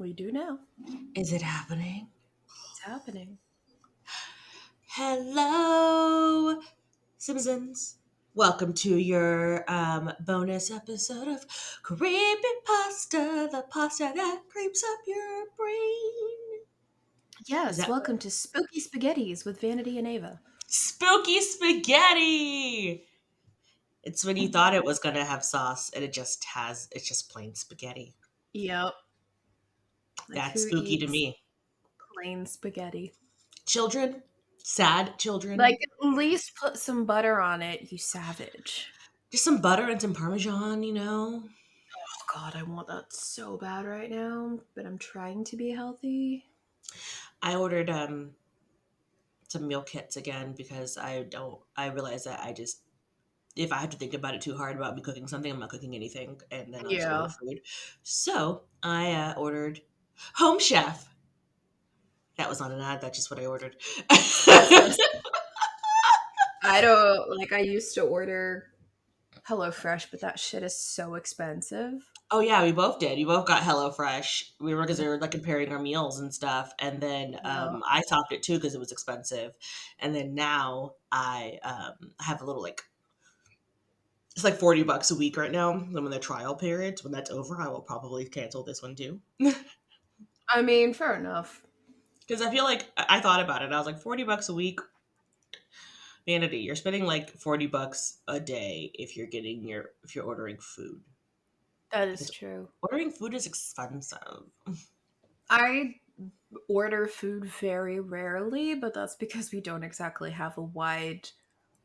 We do now. Is it happening? It's happening. Hello, Simizens. Welcome to your bonus episode of Creepypasta, the pasta that creeps up your brain. Is Yes, that welcome to Spooky Spaghettis with Vanity and Ava. spooky spaghetti? It's when you thought it was gonna have sauce and it's just plain spaghetti. Yep. Like That's who spooky to eats me. plain spaghetti? Children, sad Like children. at least put some butter on it, you savage. Just some butter and some parmesan. Oh god, I want that so bad right now, but I'm trying to be healthy. I ordered some meal kits again because I realize that I just if I have to think about it too hard about me cooking something, I'm not cooking anything and then I'll just order Yeah. food. So I ordered Home Chef. That was not an ad, that's just what I ordered. Sexist. I don't like I used to order HelloFresh, but that shit is so expensive. Oh yeah, we both did. We both got HelloFresh. We were because they were like comparing our meals and stuff, and then Yeah. I topped it too because it was expensive. And then now I have a little like it's like $40 a week right now. I'm in the trial period. When that's over, I will probably cancel this one too. I mean, fair enough. Because I feel like I thought about it. I was like, $40 a week, vanity. You're spending like $40 a day if you're ordering food. That is Because true. ordering food is expensive. I order food very rarely, but that's because we don't exactly have a wide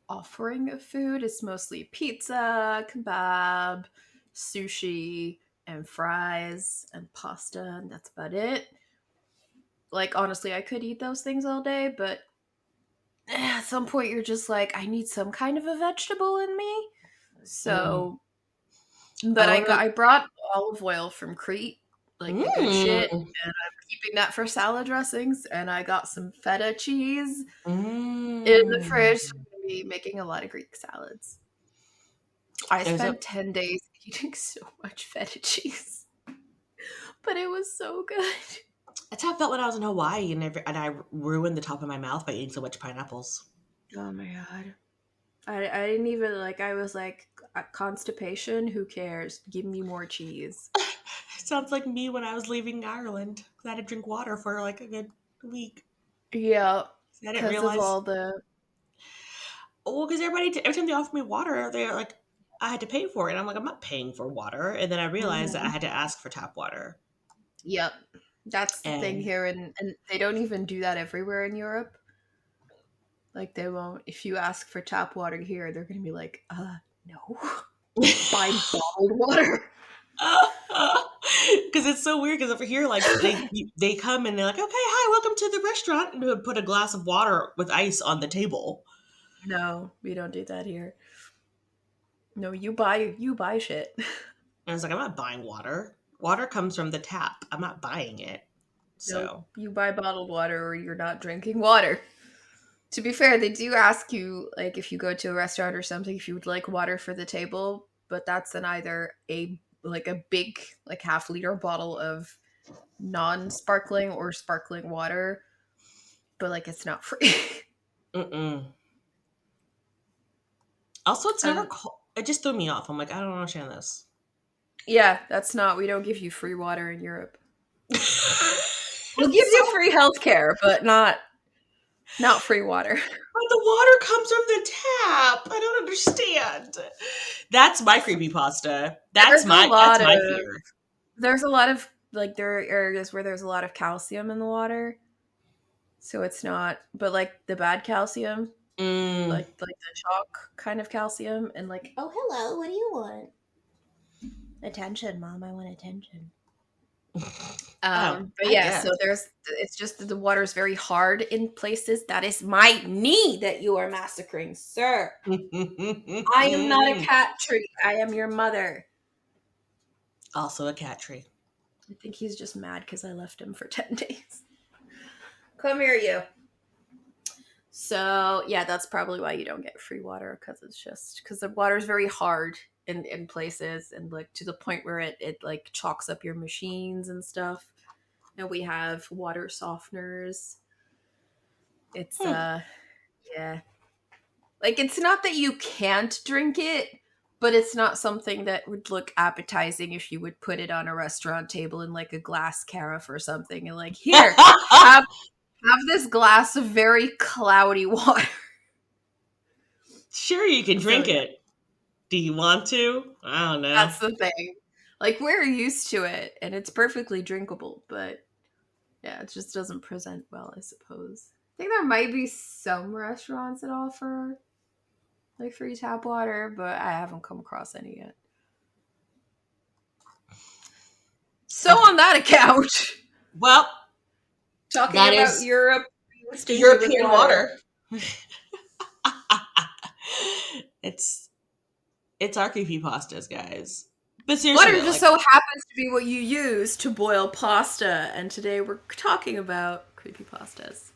offering of food. It's mostly pizza, kebab, sushi, and fries and pasta, and that's about it. Like, honestly, I could eat those things all day, but at some point you're just like, I need some kind of a vegetable in me. Mm. So, I but ordered. I brought olive oil from Crete, like the good shit, Mm, and I'm keeping that for salad dressings. And I got some feta cheese in the mm. fridge. So I'm gonna be making a lot of Greek salads. I There's a spent 10 days eating so much feta cheese, but it was so good. That's how I felt when I was in Hawaii, and I ruined the top of my mouth by eating so much pineapples. Oh my god. I didn't even like, I was like, constipation, who cares? Give me more cheese. Sounds like me when I was leaving Ireland. 'Cause I had to drink water for like a good week. Yeah, I didn't because of realize. all the. Well, because every time they offered me water, they're like, I had to pay for it. And I'm like, I'm not paying for water. And then I realized that I Mhm. had to ask for tap water. Yep. That's the thing And here, and they don't even do that everywhere in Europe. Like, they won't, if you ask for tap water here, they're gonna be like, no. Buy bottled water. because it's so weird. Because over here, like they come and they're like, okay, hi, welcome to the restaurant, and would put a glass of water with ice on the table. No, we don't do that here. No, you buy shit. And I was like, I'm not buying water. Water comes from the tap. I'm not buying it. No, So you buy bottled water or you're not drinking water. To be fair, they do ask you, like, if you go to a restaurant or something, if you would like water for the table, but that's in either a big, like, half-liter bottle of non-sparkling or sparkling water, but like it's not free. mm-mm. Also, it's never And cold. It just threw me off. I'm like, I don't understand this. yeah, that's not, we don't give you free water in Europe. We'll give So, you free healthcare, but not free water. but the water comes from the tap. I don't understand. That's my creepy pasta. There's a That's lot of my fear. there's a lot of like, there are areas where there's a lot of calcium in the water, so it's not, but like the bad calcium, Mm. like the chalk kind of calcium, and like, oh hello, what do you want? Attention, mom, I want attention. Oh, But I yeah, so guess. it's just that the water is very hard in places. That is my knee that you are massacring, sir. I am not a cat tree. I am your mother. Also a cat tree. I think he's just mad because I left him for 10 days. Come here, you. So yeah, that's probably why you don't get free water, because it's just because the water is very hard in places, and like to the point where it like chalks up your machines and stuff. and we have water softeners. It's Hmm. yeah. Like it's not that you can't drink it, but it's not something that would look appetizing if you would put it on a restaurant table in like a glass carafe or something and like, here, have have this glass of very cloudy water. Sure, you can So drink yeah, it. Do you want to? I don't know. that's the thing. Like we're used to it and it's perfectly drinkable, but yeah, it just doesn't present well, I suppose. I think there might be some restaurants that offer like free tap water, but I haven't come across any yet. So Okay. on that account, Well, talking that about is Europe, being stingy with European water. water. it's it's our creepypastas, guys. But seriously Water though, just like, so happens to be what you use to boil pasta, and today we're talking about creepypastas.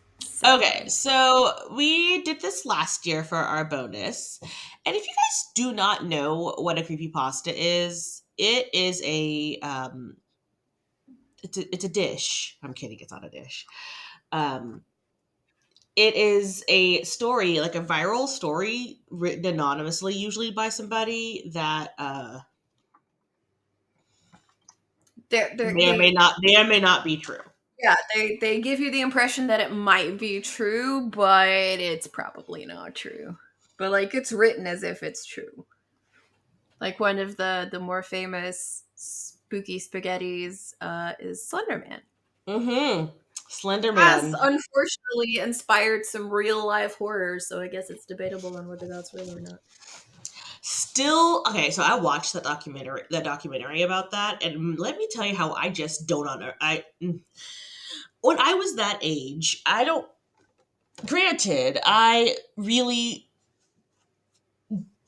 okay, So, so we did this last year for our bonus. And if you guys do not know what a creepypasta is, it is it's a dish. I'm kidding, it's not a dish. Um it is a story, like a viral story written anonymously, usually by somebody that they may or may not be true. yeah, they give you the impression that it might be true, but it's probably not true. But like it's written as if it's true. Like one of the more famous spooky spaghettis is Slenderman. Mm-hmm. Slender Has Man. unfortunately inspired some real life horrors, so I guess it's debatable on whether that's real or not. Still, okay, so I watched that documentary about that, and let me tell you how I just don't under I when I was that age, I don't granted, I really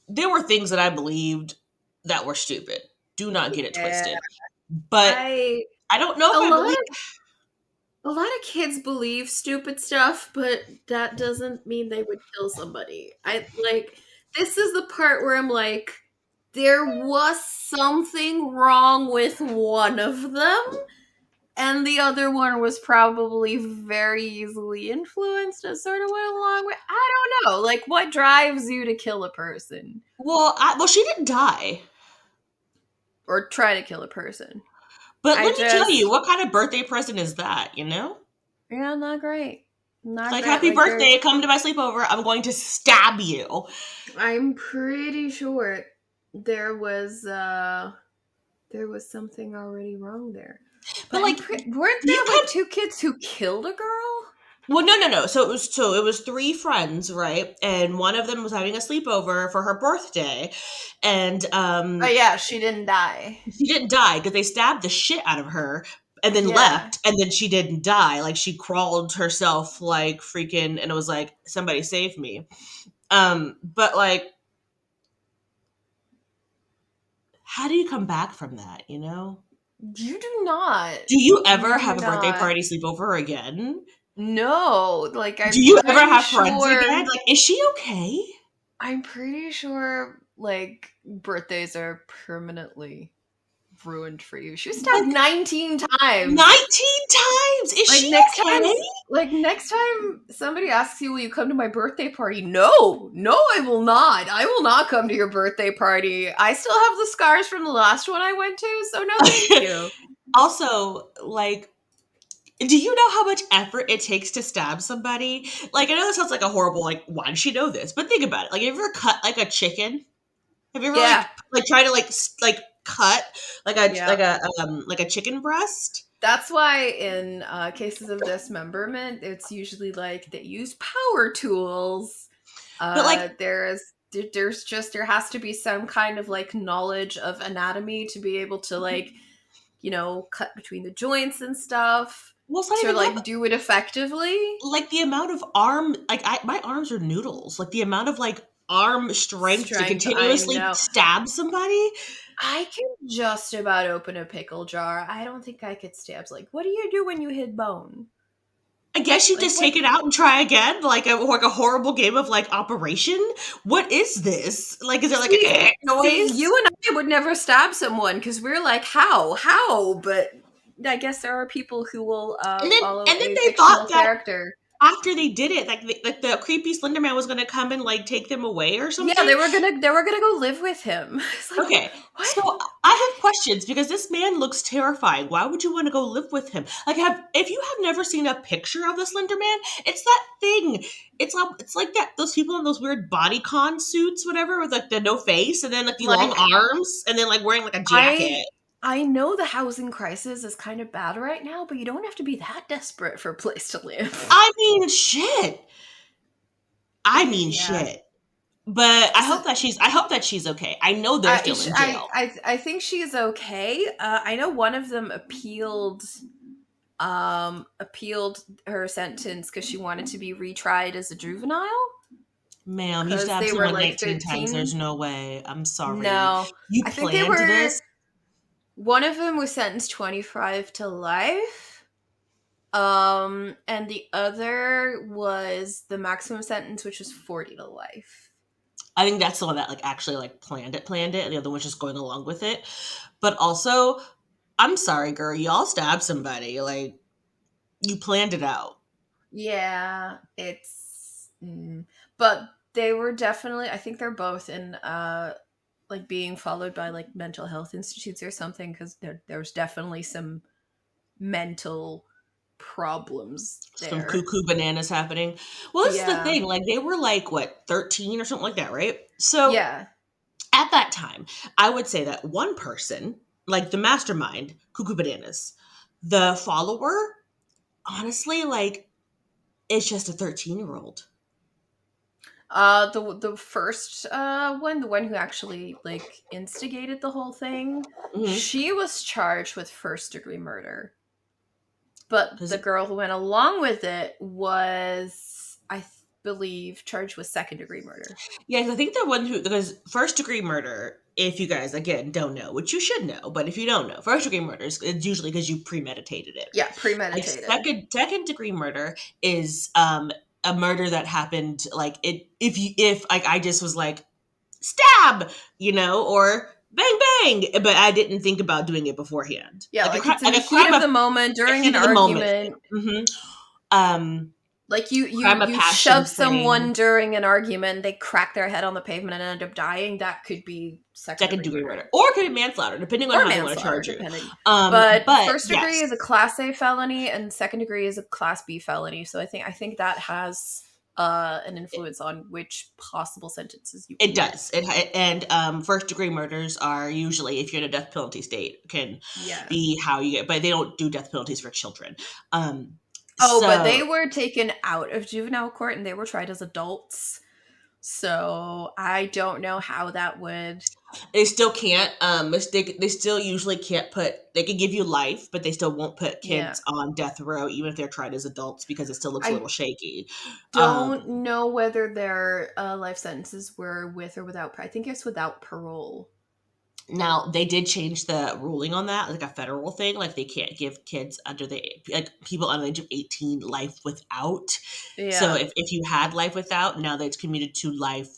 there were things that I believed that were stupid. Do not get it Yeah, twisted. But I I don't know a if I lot believe. of a lot of kids believe stupid stuff, but that doesn't mean they would kill somebody. I like this is the part where I'm like, there was something wrong with one of them, and the other one was probably very easily influenced and sort of went along with. I don't know, like what drives you to kill a person Well, she didn't die. or try to kill a person. But I let me tell you, just what kind of birthday present is that, you know? yeah, not great. It's Not like, great. happy Like there birthday, come to my sleepover, I'm going to stab you. I'm pretty sure there was there was something already wrong there. But But like, weren't you there like can two kids who killed a girl? well, no, no, no. So it was three friends, right? And one of them was having a sleepover for her birthday, and Oh yeah, she didn't die. she didn't die because they stabbed the shit out of her and then Yeah. left, and then she didn't die. Like she crawled herself, like freaking, and it was like somebody save me. But like, how do you come back from that? You know? You do not. Do you You ever do have a birthday not. party sleepover again? No, like Do you ever have friends again? Like, is she okay? I'm pretty sure like birthdays are permanently ruined for you. She was stabbed Like 19 times. 19 times. Is Like she next time, okay? next time somebody asks you, "Will you come to my birthday party?" No, no, I will not. I will not come to your birthday party. I still have the scars from the last one I went to, so no, thank you. Also, like, do you know how much effort it takes to stab somebody? Like, I know that sounds like a horrible, like, why does she know this? But think about it. Like, have you ever cut like a chicken? Have you ever Yeah, like try to like cut yeah. like a chicken breast? That's why in cases of dismemberment, it's usually like they use power tools. But like, There's just there has to be some kind of like knowledge of anatomy to be able to like cut between the joints and stuff well, it's not to even that. like do it effectively. Like the amount of arm, like my arms are noodles. Like the amount of like arm strength to Strength, I continuously know. stab somebody. I can just about open a pickle jar. I don't think I could stab. Like, what do you do when you hit bone? I guess you Like, just what? take it out and try again, like a horrible game of like Operation. What is this? Like, is there like an See, noise? you and I would never stab someone because we're like, how, but I guess there are people who will And then follow and then a they thought fictional that character. after they did it, like the creepy Slender Man was gonna come and like take them away or Yeah, something. they were gonna go live with him. It's like Okay, what? so I have questions because this man looks terrifying. Why would you want to go live with him? Like, have if you have never seen a picture of the Slender Man, it's that thing. It's like that those people in those weird bodycon suits, whatever, with like the no face and then like the long Like arms and then like wearing like a I jacket. I know the housing crisis is kind of bad right now, but you don't have to be that desperate for a place to live. I mean, shit. I mean, Yeah. shit. But So I hope that she's okay. I know they're still in jail. I think she's okay. I know one of them appealed her sentence because she wanted to be retried as a juvenile Ma'am, you because stabbed they were someone like 19 times. There's 13. no way. I'm sorry. No, You I think they planned were. this? One of them was sentenced 25 to life. And the other was the maximum sentence, which was 40 to life. I think that's the one that like actually like planned it, and the other one's just going along with it. But also, I'm sorry, girl, y'all stabbed somebody. Like you planned it out. Yeah, but they were definitely, I think they're both in like being followed by like mental health institutes or something because there's definitely some mental problems Some there. cuckoo bananas happening. Well, this is the Yeah. thing. Like they were like what 13 or something like that, right? So Yeah. at that time, I would say that one person, like the mastermind, cuckoo bananas, the follower, honestly, like it's just a 13-year-old. The first one, the one who actually like instigated the whole thing, Mm-hmm. she was charged with first degree murder. But Because the girl who went along with it was, believe, charged with second degree murder. yeah, 'cause I think the one who because first degree murder, if you guys again don't know, which you should know, but if you don't know, first degree murder is it's usually because you premeditated it. Yeah, Like premeditated. second degree murder is a murder that happened like it if like I just was like stab, or bang bang, but I didn't think about doing it beforehand. Yeah, like it's in Like the a heat crime of of the moment a during heat an of the moment argument. thing. Um, Like crime of you passion shove thing. someone during an argument, they crack their head on the pavement and end up dying. That could be second Second degree degree murder, murder. or it could be manslaughter, depending on Or how they want to manslaughter, charge you. depending. But But first degree yes, is a class A felony, and second degree is a class B felony. So I think that has an it, influence on which possible sentences you it can get. does. And first degree murders are usually, if you're in a death penalty state, can Yeah. be how you get. But they don't do death penalties for children. Um, Oh, but so they were taken out of juvenile court and they were tried as adults. So I don't know how that would. they still can't. They still usually can't put. They can give you life, but they still won't put Yeah. kids on death row, even if they're tried as adults, because it still looks a I little shaky. don't know whether their life sentences were with or without. I think it's without parole. Now they did change the ruling on that, like a federal thing. Like they can't give kids under the like people under the age of 18 life without. So Yeah. if you had life without, now that's commuted to life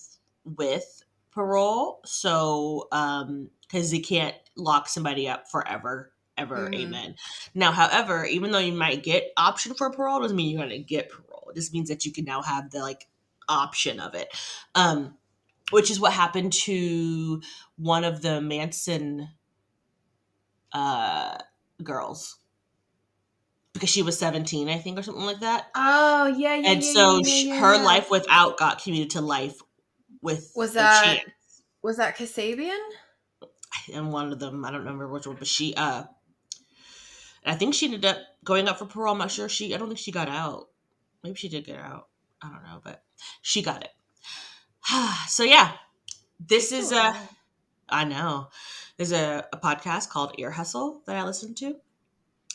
with parole. So because they can't lock somebody up forever, ever, Mm-hmm. amen. Now, however, even though you might get option for parole, doesn't mean you're gonna get parole. It just means that you can now have the like option of it. Which is what happened to one of the Manson uh, girls because she was 17, I think, or something like that. Oh yeah, yeah, And yeah, yeah, so yeah, yeah, her yeah. life without got commuted to life with Was a chance. that Kasabian? And one of them, I don't remember which one, but I think she ended up going up for parole. I'm not sure I don't think she got out. Maybe she did get out. I don't know, but she got it. So yeah, She's this still is alive. I know. There's a podcast called Ear Hustle that I listen to,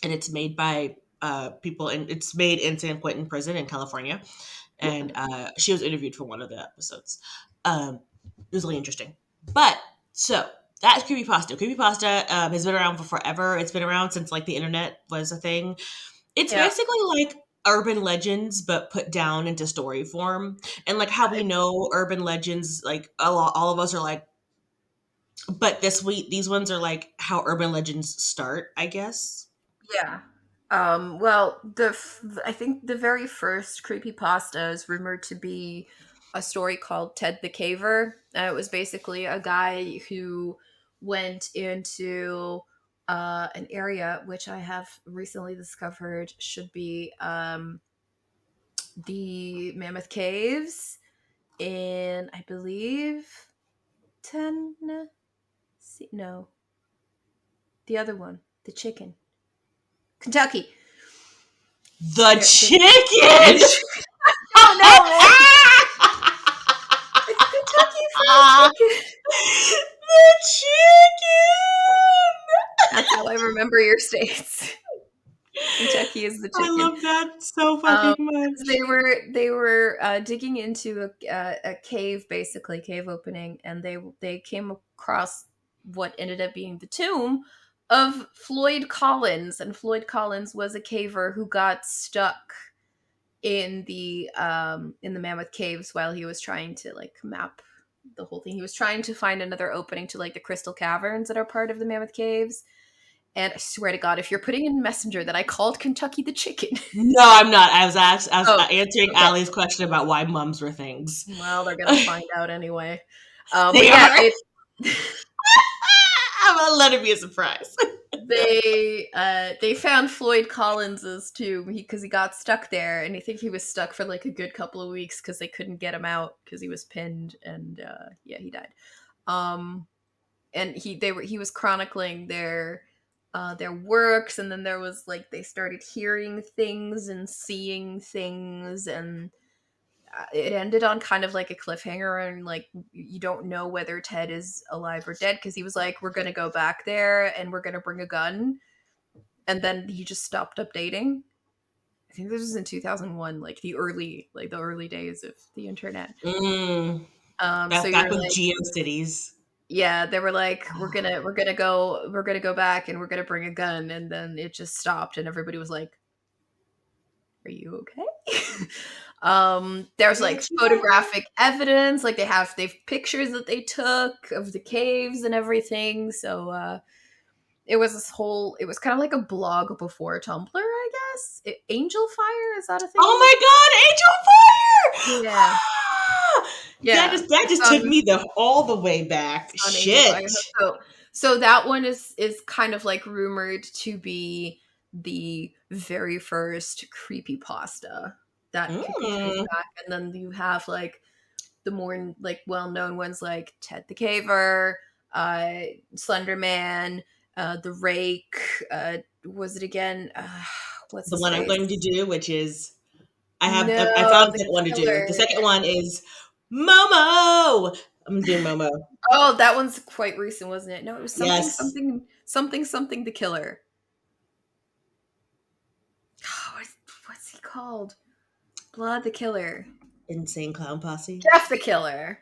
and it's made by people, and it's made in San Quentin Prison in California. And she was interviewed for one of the episodes. It was really interesting. But so that's creepypasta. Creepypasta has been around for forever. It's been around since like the internet was a thing. It's Yeah. basically like urban legends but put down into story form, and like how we I, know urban legends, like all of us are like, but these ones are like how urban legends start, I guess. Yeah. Well, I think the very first creepypasta is rumored to be a story called Ted the Caver. It was basically a guy who went into an area which I have recently discovered should be the Mammoth Caves in, I believe, Tennessee. No, the other one, the chicken, Kentucky. The The chicken. no, no, it's Kentucky Fried Chicken. The That's how I remember your states. Kentucky is the I chicken. love that so fucking 'Cause much. they were digging into a cave, basically cave opening, and they came across what ended up being the tomb of Floyd Collins, and Floyd Collins was a caver who got stuck in the Mammoth Caves while he was trying to like map the whole thing. He was trying to find another opening to like the crystal caverns that are part of the Mammoth Caves. And I swear to God, if you're putting in Messenger that I called Kentucky the chicken. No, I'm not. I was Oh, answering okay. Allie's question about why mums were things. Well, they're gonna find out anyway. But They yeah, are. I'm gonna let it be a surprise. they found Floyd Collins's tomb because he got stuck there, and I think he was stuck for like a good couple of weeks because they couldn't get him out because he was pinned, and yeah, he died. Um, and he was chronicling their works, and then there was like they started hearing things and seeing things, and it ended on kind of like a cliffhanger, and like you don't know whether Ted is alive or dead because he was like, we're gonna go back there and we're gonna bring a gun, and then he just stopped updating. I think this was in 2001, like the early days of the internet. Mm, So back you're with like, GeoCities. yeah, they were like, we're gonna go back and we're gonna bring a gun, and then it just stopped, and everybody was like, are you okay? There's like Bitch, you alright? photographic evidence, like they've pictures that they took of the caves and everything. So it was kind of like a blog before Tumblr, I guess. Angel Fire, is that a thing? Oh my god, Angel Fire! Yeah. Ah! That Yeah. just that It's just took on me the all the way back. on Angel Shit. Fire. So that one is kind of like rumored to be the very first creepy pasta that could be traced Mm. back, and then you have like the more like well-known ones like Ted the Caver, uh, Slender Man, the Rake. Was it again? What's The his one I'm going face? to do, which is I No, found the the second one to do. The killer. second one is Momo. I'm doing Momo. Oh, that one's quite recent, wasn't it? No, it was something, Yes. something, something, something. The killer. Oh, what's he called? Blood the killer. Insane Clown Posse. Jeff the killer.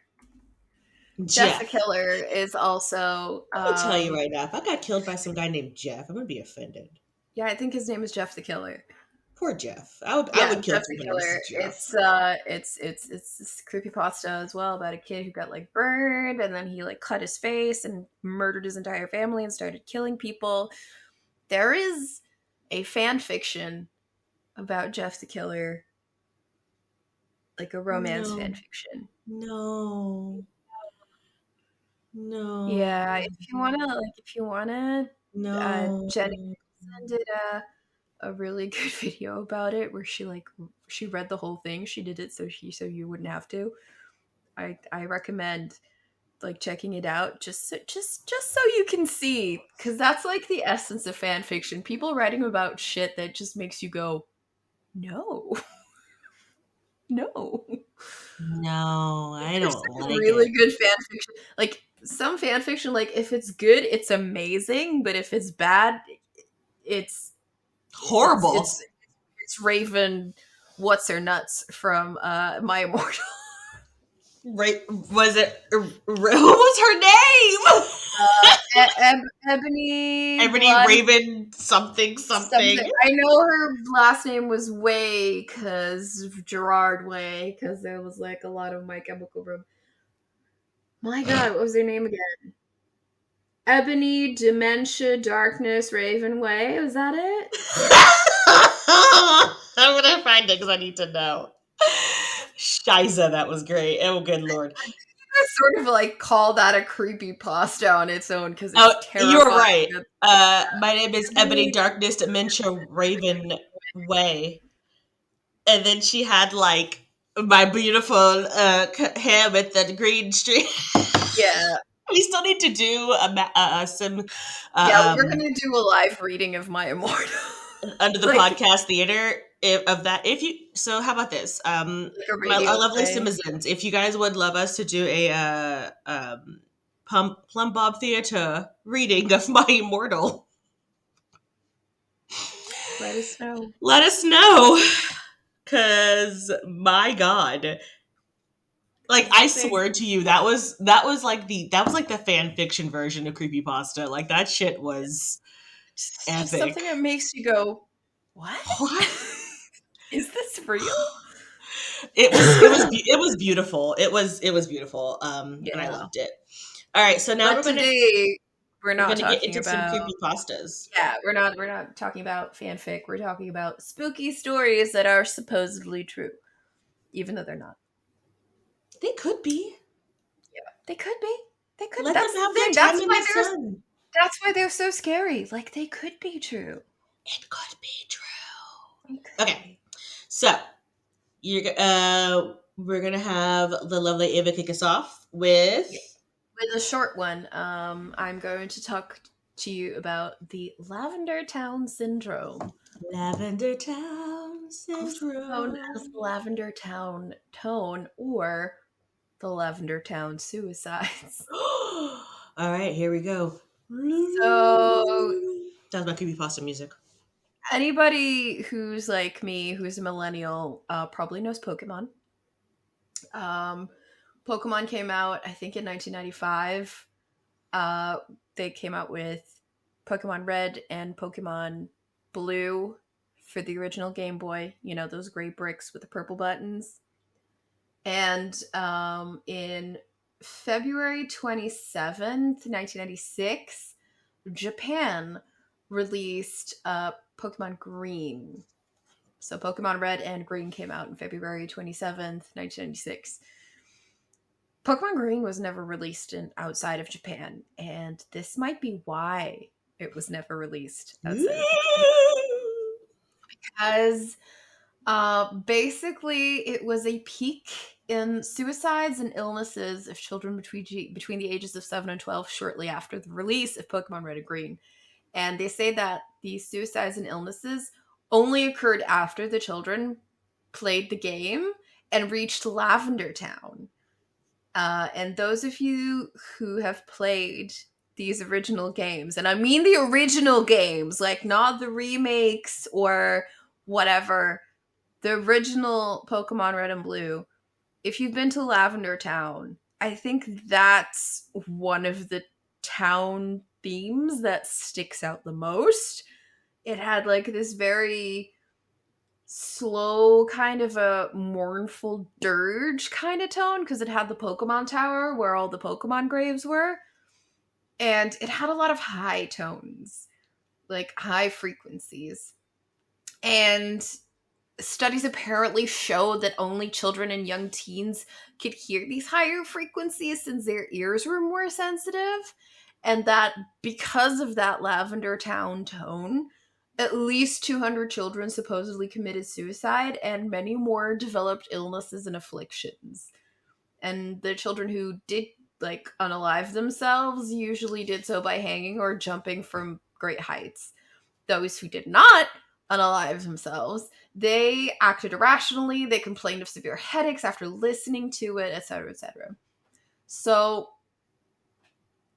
Jeff the Jeff. killer is also. Let me tell you right now, if I got killed by some guy named Jeff, I'm gonna be offended. Yeah, I think his name is Jeff the killer. Poor Jeff. I Yeah, would kill Jeff the someone Killer. else's Jeff. It's this creepypasta as well about a kid who got like burned, and then he like cut his face and murdered his entire family and started killing people. There is a fan fiction about Jeff the Killer, like a romance No. fan fiction. No. Yeah, No. if you wanna, No. Jenny did a really good video about it where she read the whole thing. She did it so you wouldn't have to. I recommend like checking it out just so you can see, because that's like the essence of fan fiction. People writing about shit that just makes you go, no, no. No, I There's don't some like really it. good fan fiction. Like some fan fiction, like if it's good, it's amazing. But if it's bad, it's it's Horrible. it's it's Raven. What's her nuts from My Immortal? Right? Was it? Who was her name? Ebony Ebony Blood Raven something something. something. I know her last name was Way because Gerard Way, because there was like a lot of My Chemical Romance. My God, what was their name again? Ebony, Dementia, Darkness, Raven Way. Was that it? I'm gonna find it because I need to know. Shiza, that was great. Oh, good lord. I sort of like call that a creepy pasta on its own because Oh, it's you're terrifying. right. My name is Ebony Darkness Dementia Raven Way. And then she had like my beautiful hair with the green string. Yeah. We still need to do some Yeah, uh, we're um, gonna do a live reading of My Immortal. under the like podcast theater of that. If you so, how about this? like a My our radio lovely play. Simizens, if you guys would love us to do a plum bob theater reading of My Immortal, Let us know. let us know. Cause my God, like It's I a big swear to you, that was like the fan fiction version of creepypasta. Like that shit was it's just epic. something that makes you go, "What? What? Is this real?" It was beautiful. It was beautiful. And I Yeah. loved it. All right, so now But we're gonna today we're we're not gonna get talking into some about creepypastas. yeah, we're not talking about fanfic. We're talking about spooky stories that are supposedly true, even though they're not. They could be. They could be. They could. Let them That's the have their thing. time in the sun. That's why they're so scary. Like they could be true. It could be true. They could Okay, be. so we're gonna have the lovely Ava kick us off with Yeah. With a short one, I'm going to talk to you about the Lavender Town Syndrome, Lavender Town also known as Syndrome. the Lavender Town Tone or the Lavender Town Suicides. All right, here we go. So, That was my creepypasta music. anybody who's like me, who's a millennial, probably knows Pokemon. Um, Pokemon came out, I think, in 1995. Uh, they came out with Pokemon Red and Pokemon Blue for the original Game Boy. You know, those gray bricks with the purple buttons. And in February 27th, 1996, Japan released Pokemon Green. So Pokemon Red and Green came out on February 27th, 1996. Pokemon Green was never released outside of Japan, and this might be why it was never released outside of Japan. Because basically, it was a peak in suicides and illnesses of children between the ages of 7 and 12 shortly after the release of Pokemon Red and Green. And they say that these suicides and illnesses only occurred after the children played the game and reached Lavender Town. And those of you who have played these original games, and I mean the original games, like not the remakes or whatever, the original Pokemon Red and Blue, if you've been to Lavender Town, I think that's one of the town themes that sticks out the most. It had like this very slow, kind of a mournful dirge kind of tone because it had the Pokemon Tower where all the Pokemon graves were. And it had a lot of high tones, like high frequencies. And studies apparently show that only children and young teens could hear these higher frequencies since their ears were more sensitive. And that because of that Lavender Town tone, at least 200 children supposedly committed suicide, and many more developed illnesses and afflictions. And the children who did like unalive themselves usually did so by hanging or jumping from great heights. Those who did not unalive themselves, they acted irrationally, they complained of severe headaches after listening to it, etc., etc. So,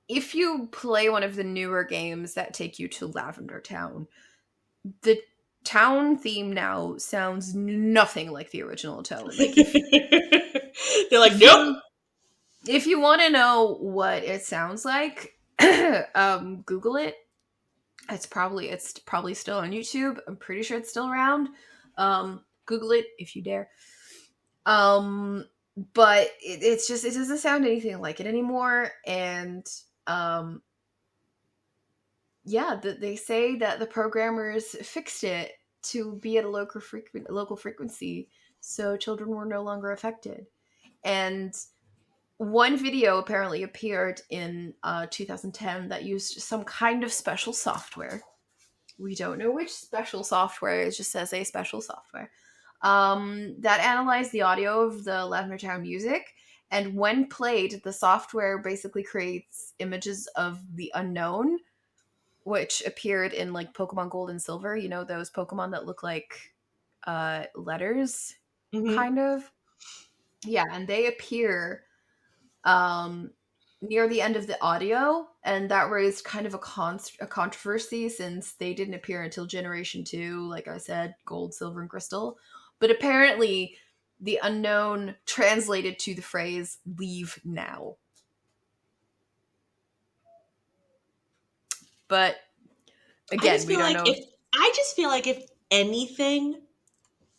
if you play one of the newer games that take you to Lavender Town, the town theme now sounds nothing like the original tone. Like They're like, if nope. you if you want to know what it sounds like, Google it. It's probably still on YouTube. I'm pretty sure it's still around. Google it if you dare. But it's just it doesn't sound anything like it anymore, and um yeah, they say that the programmers fixed it to be at a local frequency, so children were no longer affected. And one video apparently appeared in 2010 that used some kind of special software. We don't know which special software. It just says a special software that analyzed the audio of the Lavender Town music. And when played, the software basically creates images of the unknown, which appeared in like Pokemon Gold and Silver. You know, those Pokemon that look like letters, Hmm. kind of. Yeah, and they appear um, near the end of the audio, and that raised kind of a controversy since they didn't appear until Generation 2, like I said, Gold, Silver, and Crystal. But apparently, the unknown translated to the phrase "leave now." But I again, just we feel don't like know if if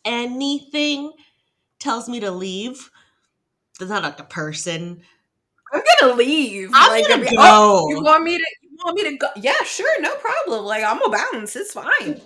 anything tells me to leave, that's not like a person. I'm gonna leave. I'm Like, I gonna mean, oh, go. you want me to go? Yeah, sure, no problem. Like, I'm gonna bounce. It's fine.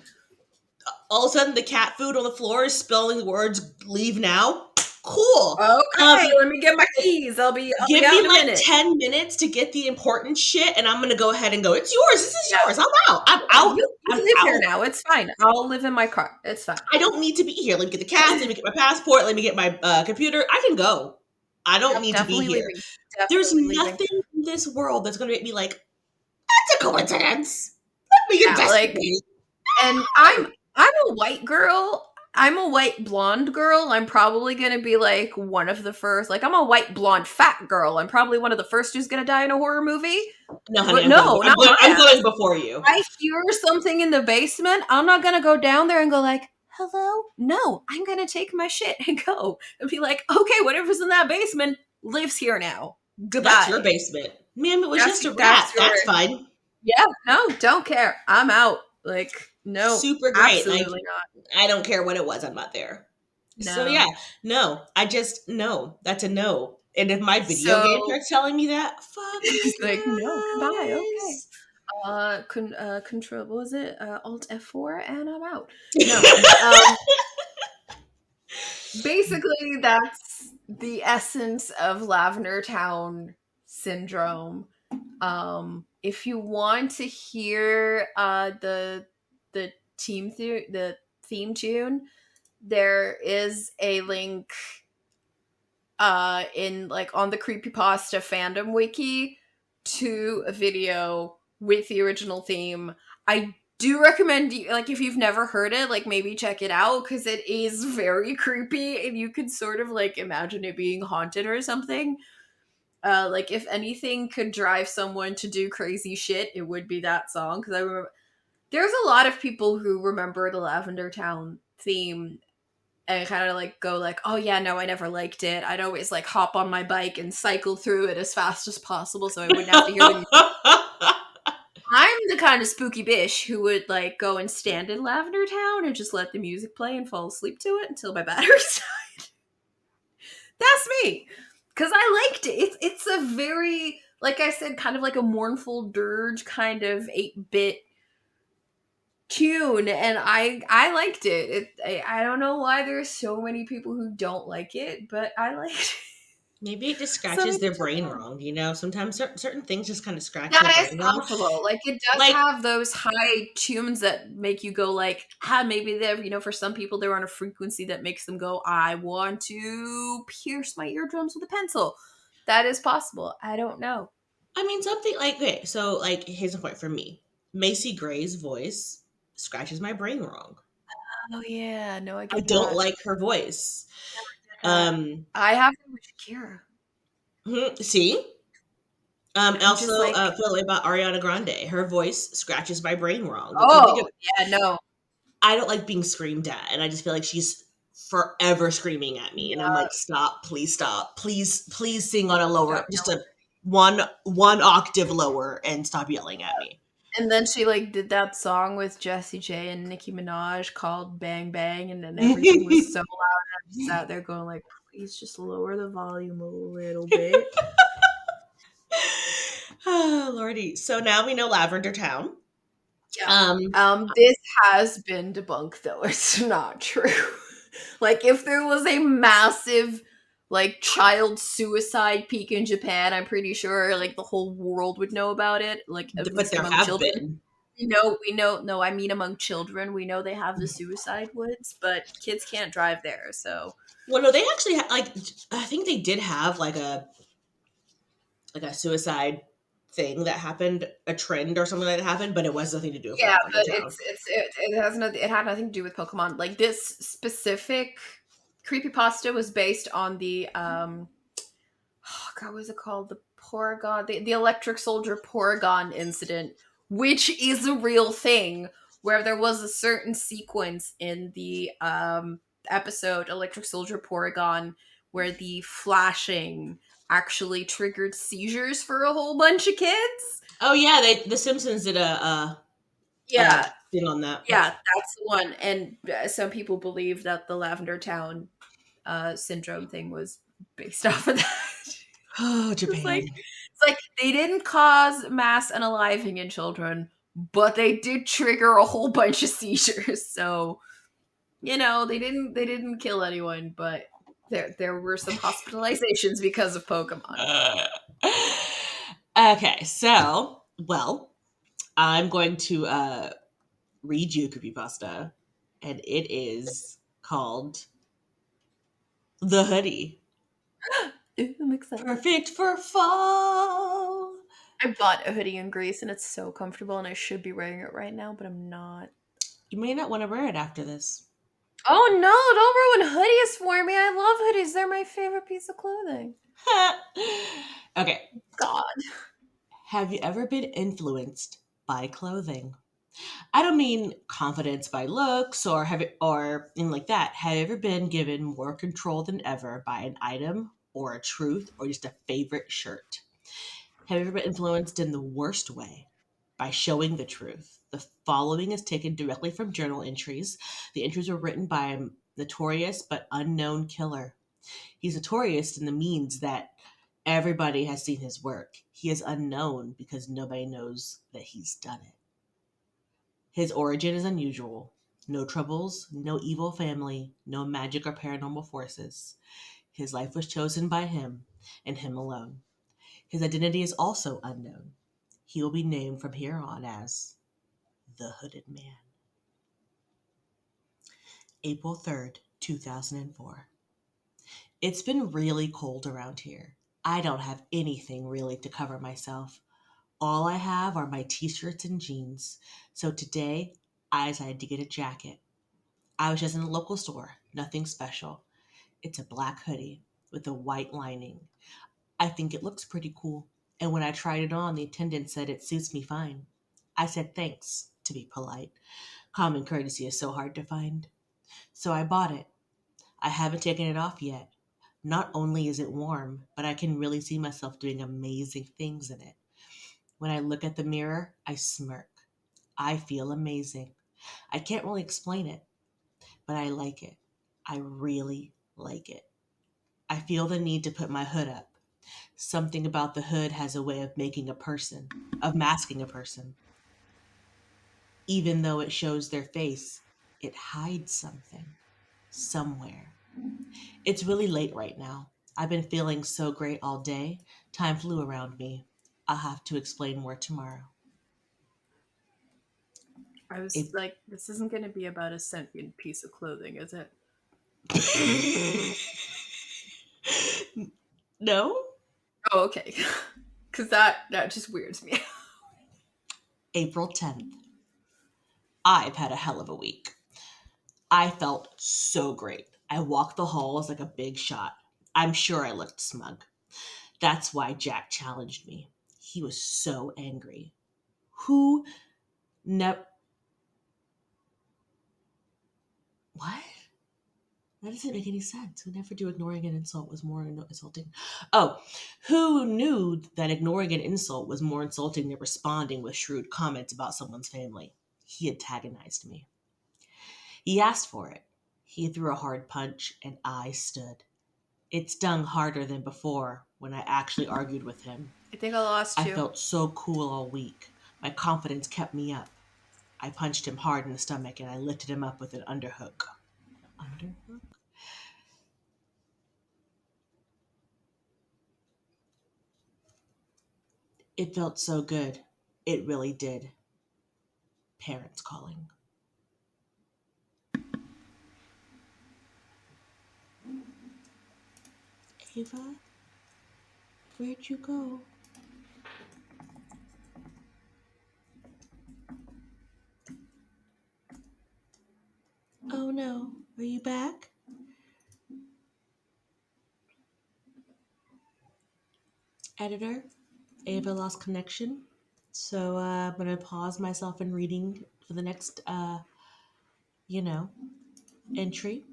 All of a sudden, the cat food on the floor is spelling the words "leave now." Cool. Um, Okay, let me get my keys. I'll be Give out me in a like minute. 10 minutes to get the important shit, and I'm gonna go ahead and go. It's yours. This is Yeah, yours. I'm out. I'm yeah. out. You I'm live here out. now. It's fine. I'll live in my car. It's fine. I don't need to be here. Let me get the cash. Let me get my passport. Let me get my computer. I can go. I don't Yep, need to be definitely here. leaving. There's Definitely leaving. nothing in this world that's gonna make me like, that's a coincidence. Let me Yeah, like, investigate. and I'm a white girl. I'm a white blonde girl. I'm probably gonna be like one of the first. Like, I'm a white blonde fat girl. I'm probably one of the first who's gonna die in a horror movie. No, honey, But no, not my I'm going ass. before you. I hear something in the basement, I'm not gonna go down there and go like, "Hello." No, I'm gonna take my shit and go and be like, "Okay, whatever's in that basement lives here now. That's your Goodbye." basement. Ma'am, it was just a rat. That's That's your fine. yeah. No, don't care. I'm out. Like, no, Super great. Like, absolutely not. I don't care what it was. I'm not there. So yeah, No. no. I just no. That's a no. And if my video game So starts telling me that, fuck you it's like, no, goodbye. Okay. guys. Control. What was it? Alt F4, and I'm out. No. Um. Basically, that's the essence of Lavender Town syndrome. If you want to hear the theme tune, there is a link in like on the creepypasta fandom wiki to a video with the original theme. I do recommend you, like, if you've never heard it, like, maybe check it out because it is very creepy and you could sort of like imagine it being haunted or something. Like, if anything could drive someone to do crazy shit, it would be that song. Because I remember there's a lot of people who remember the Lavender Town theme and kind of like go like, oh yeah, no, I never liked it. I'd always like hop on my bike and cycle through it as fast as possible so I wouldn't have to hear the music. I'm the kind of spooky bitch who would like go and stand in Lavender Town and just let the music play and fall asleep to it until my battery's died. That's me. Cause I liked it. It's a very, like I said, kind of like a mournful dirge kind of 8-bit tune, and I liked it. I don't know why there's so many people who don't like it, but I liked it. Maybe it just So scratches maybe their check it brain out. wrong. Sometimes certain things just kind of scratch their That is brain wrong. possible. Like, it does Like, have those high tunes that make you go like, ah, maybe they're, for some people they're on a frequency that makes them go, I want to pierce my eardrums with a pencil. That is possible. I don't know. I mean, something like, okay, so like, here's a point for me. Macy Gray's voice scratches my brain wrong. Oh yeah, no, I I get don't that. like her voice. That Um, I have to with Shakira. See, I'm just also, like, feel the way about Ariana Grande. Her voice scratches my brain wrong because oh yeah, no, I don't like being screamed at, and I just feel like she's forever screaming at me, and I'm yeah, like, stop, please sing on a lower, stop just yelling. a one octave lower, and stop yelling at me. And then she like did that song with Jessie J and Nicki Minaj called "Bang Bang," and then everything was so loud. And I just sat there going like, "Please just lower the volume a little bit." Oh, Lordy. So now we know Lavender Town. Yeah. Um, This has been debunked though. It's not true. Like if there was a massive like child suicide peak in Japan, I'm pretty sure like the whole world would know about it, like at but least there among have children. been. We know, no, I mean among children, we know they have the suicide woods, but kids can't drive there, so Well, no, they actually like. I think they did have like a suicide thing that happened, a trend or something like that happened, but it was nothing to do with yeah, Lavender but Town. it has nothing. It had nothing to do with Pokemon. Like this specific creepypasta was based on the oh God, what was it called? The Porygon, the Electric Soldier Porygon incident, which is a real thing, where there was a certain sequence in the episode Electric Soldier Porygon where the flashing actually triggered seizures for a whole bunch of kids. Oh yeah, the Simpsons did a Yeah, thing on that. yeah, that's the one. And some people believe that the Lavender Town syndrome thing was based off of that. Oh, It's Japan. like they didn't cause mass unaliving in children, but they did trigger a whole bunch of seizures. So, they didn't kill anyone, but there were some hospitalizations because of Pokemon. Uh, okay, so well, I'm going to read you a creepypasta, and it is called The Hoodie. Ooh, I'm excited. Perfect for fall. I bought a hoodie in Greece and it's so comfortable and I should be wearing it right now, but I'm not. You may not want to wear it after this. Oh no, don't ruin hoodies for me. I love hoodies. They're my favorite piece of clothing. Okay. God. Have you ever been influenced by clothing? I don't mean confidence by looks or have it, or anything like that. Have you ever been given more control than ever by an item or a truth or just a favorite shirt? Have you ever been influenced in the worst way by showing the truth? The following is taken directly from journal entries. The entries were written by a notorious but unknown killer. He's notorious in the means that everybody has seen his work. He is unknown because nobody knows that he's done it. His origin is unusual. No troubles, no evil family, no magic or paranormal forces. His life was chosen by him and him alone. His identity is also unknown. He will be named from here on as the Hooded Man. April 3rd, 2004. It's been really cold around here. I don't have anything really to cover myself. All I have are my t shirts and jeans. So today, I decided to get a jacket. I was just in a local store, nothing special. It's a black hoodie with a white lining. I think it looks pretty cool. And when I tried it on, the attendant said it suits me fine. I said thanks, to be polite. Common courtesy is so hard to find. So I bought it. I haven't taken it off yet. Not only is it warm, but I can really see myself doing amazing things in it. When I look at the mirror, I smirk. I feel amazing. I can't really explain it, but I like it. I really like it. I feel the need to put my hood up. Something about the hood has a way of making a person, of masking a person. Even though it shows their face, it hides something somewhere. It's really late right now. I've been feeling so great all day. Time flew around me. I'll have to explain more tomorrow. I was April. like, this isn't going to be about a sentient piece of clothing, is it? No? Oh, okay. Because that just weirds me. April 10th. I've had a hell of a week. I felt so great. I walked the halls like a big shot. I'm sure I looked smug. That's why Jack challenged me. He was so angry. Who never. What? That doesn't make any sense. Who never knew ignoring an insult was more insulting? Oh, who knew that ignoring an insult was more insulting than responding with shrewd comments about someone's family? He antagonized me. He asked for it. He threw a hard punch, and I stood. It stung harder than before when I actually argued with him. I think I lost I you. felt so cool all week. My confidence kept me up. I punched him hard in the stomach and I lifted him up with an underhook. Underhook? It felt so good. It really did. Parents calling. Ava, where'd you go? Oh no, are you back? Editor, Ava lost connection. So I'm going to pause myself in reading for the next, you know, entry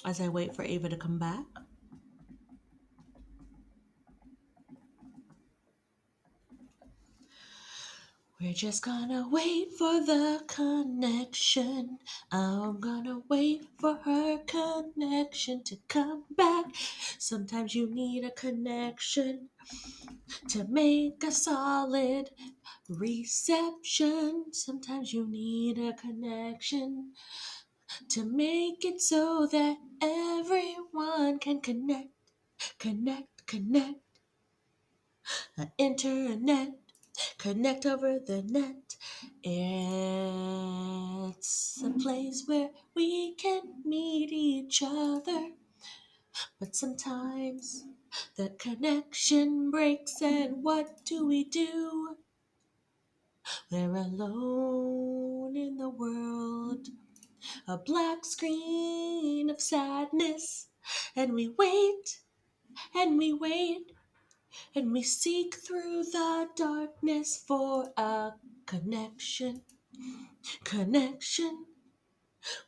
as I wait for Ava to come back. We're just gonna wait for the connection. I'm gonna wait for her connection to come back. Sometimes you need a connection to make a solid reception. Sometimes you need a connection to make it so that everyone can connect, connect, connect. Internet, connect over the net. It's a place where we can meet each other. But sometimes the connection breaks, and what do we do? We're alone in the world, a black screen of sadness, and we wait, and we wait, and we seek through the darkness for a connection. Connection.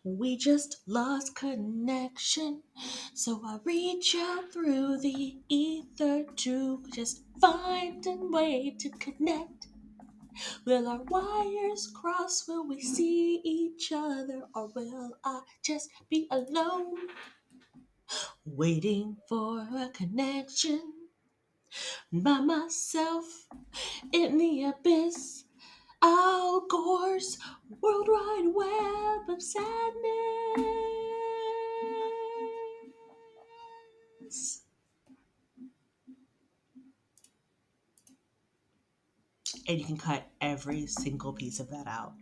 We just lost connection. So I reach out through the ether to just find a way to connect. Will our wires cross? Will we see each other? Or will I just be alone? Waiting for a connection by myself in the abyss. Al Gore's World Wide Web of Sadness. And you can cut every single piece of that out.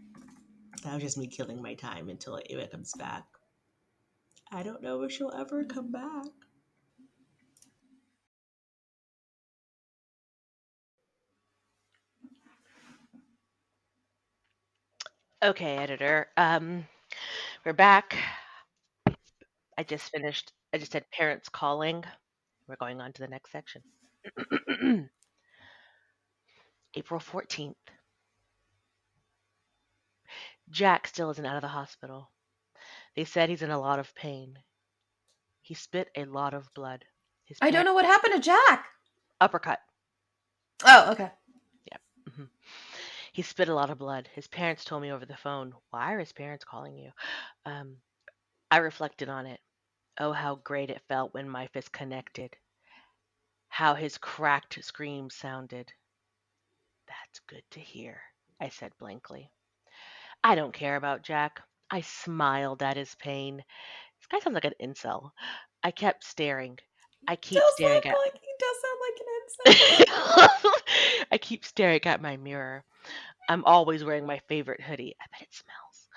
That was just me killing my time until Ava comes back. I don't know if she'll ever come back. Okay, editor. We're back. I just had parents calling. We're going on to the next section. April 14th. Jack still isn't out of the hospital. They said he's in a lot of pain. He spit a lot of blood. His I don't parent know what happened to Jack. uppercut. Oh, okay. Yep. He spit a lot of blood. His parents told me over the phone. Why are his parents calling you? Um, I reflected on it. Oh, how great it felt when my fist connected. How his cracked screams sounded. That's good to hear, I said blankly. I don't care about Jack. I smiled at his pain. This guy sounds like an incel. I kept staring. I keep staring at He does sound like an incel. I keep staring at my mirror. I'm always wearing my favorite hoodie. I bet it smells.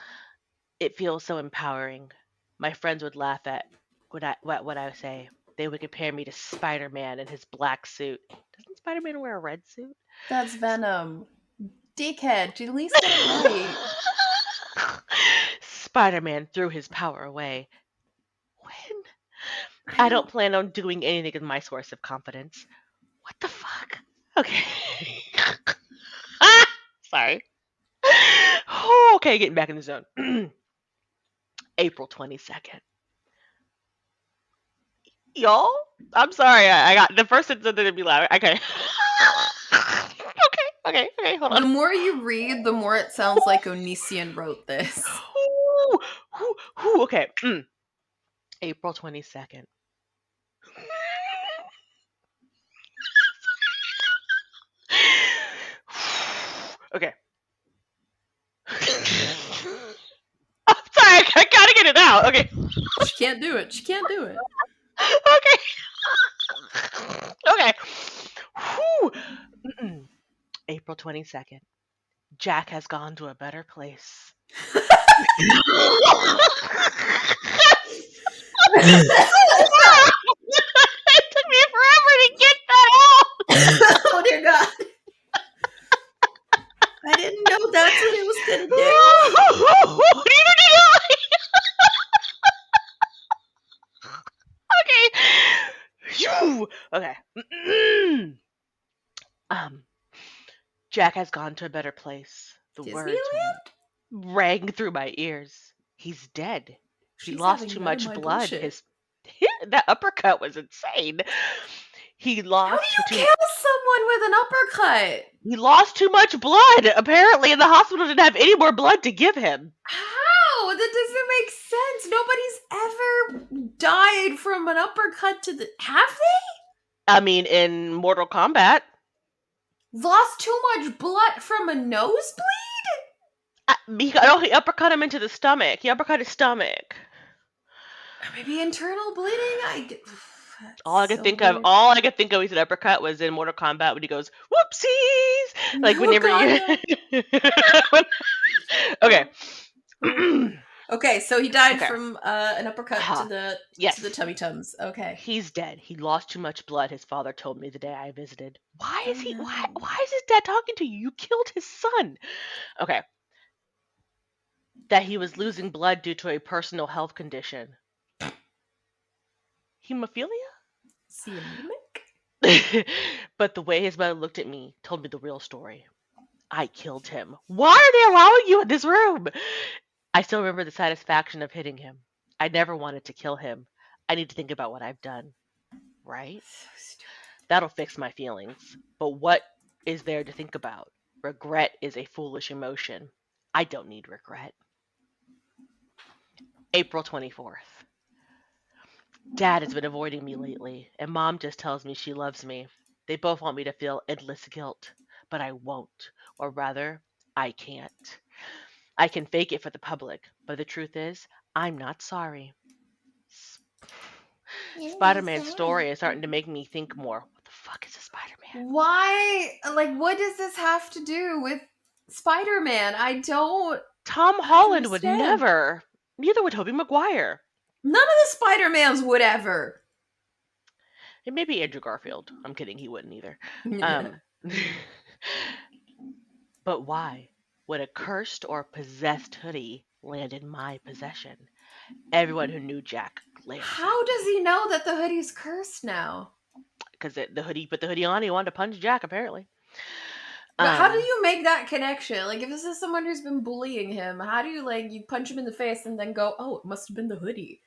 It feels so empowering. My friends would laugh at what I say. They would compare me to Spider-Man in his black suit. Doesn't Spider-Man wear a red suit? That's Venom. Dickhead, at least get it right. Spider-Man threw his power away. When? I I don't don't. plan on doing anything with my source of confidence. What the fuck? Okay. Sorry. Okay, getting back in the zone. April 22nd. Y'all? I'm sorry. I got the first sentence didn't be loud. Okay. Okay, hold The on. more you read, the more it sounds like Onision wrote this. Okay. April 22nd. Okay. I'm sorry, I gotta get it out. Okay. She can't do it. She can't do it. Okay. Okay. Whew. April 22nd. Jack has gone to a better place. It took me forever to get that out. Oh dear God. I didn't know that's what it was gonna do. Okay. Okay. um, Jack has gone to a better place. The words Disneyland? rang through my ears. He's dead. He She's lost having too none of much my blood. bullshit. That uppercut was insane. He How do lost you too kill someone with an uppercut? he lost too much blood. Apparently, and the hospital didn't have any more blood to give him. How? That doesn't make sense. Nobody's ever died from an uppercut to the. Have they? I mean, in Mortal Kombat, Lost too much blood from a nosebleed? he uppercut him into the stomach. He uppercut his stomach. Or maybe internal bleeding? That's All I could so think of, weird. all I could think of, he's an uppercut was in Mortal Kombat when he goes whoopsies, like Oh whenever God, you. no. Okay. Okay, so he died Okay. from an uppercut to the Yes. tummy tums. Okay. He's dead. He lost too much blood. His father told me the day I visited. Why is Oh, he? no. Why is his dad talking to you? You killed his son. Okay. That he was losing blood due to a personal health condition. Hemophilia? Is he anemic? But the way his mother looked at me told me the real story. I killed him. Why are they allowing you in this room? I still remember the satisfaction of hitting him. I never wanted to kill him. I need to think about what I've done. Right? So stupid. That'll fix my feelings. But what is there to think about? Regret is a foolish emotion. I don't need regret. April 24th. Dad has been avoiding me lately, and Mom just tells me she loves me. They both want me to feel endless guilt, but I won't. Or rather, I can't. I can fake it for the public, but the truth is, I'm not sorry. Spider-Man's story is starting to make me think more. What the fuck is a Spider-Man? Why? Like, what does this have to do with Spider-Man? I don't Tom Holland would understand. never. Neither would Tobey Maguire. None of the Spider-Mans would ever. And maybe Andrew Garfield. I'm kidding, he wouldn't either. Yeah. But why would a cursed or possessed hoodie land in my possession? Everyone who knew Jack glares How does he know that the hoodie's cursed now? because the hoodie put the hoodie on. He wanted to punch Jack apparently. But how do you make that connection? Like, if this is someone who's been bullying him, how do you, like, you punch him in the face and then go, oh, it must have been the hoodie?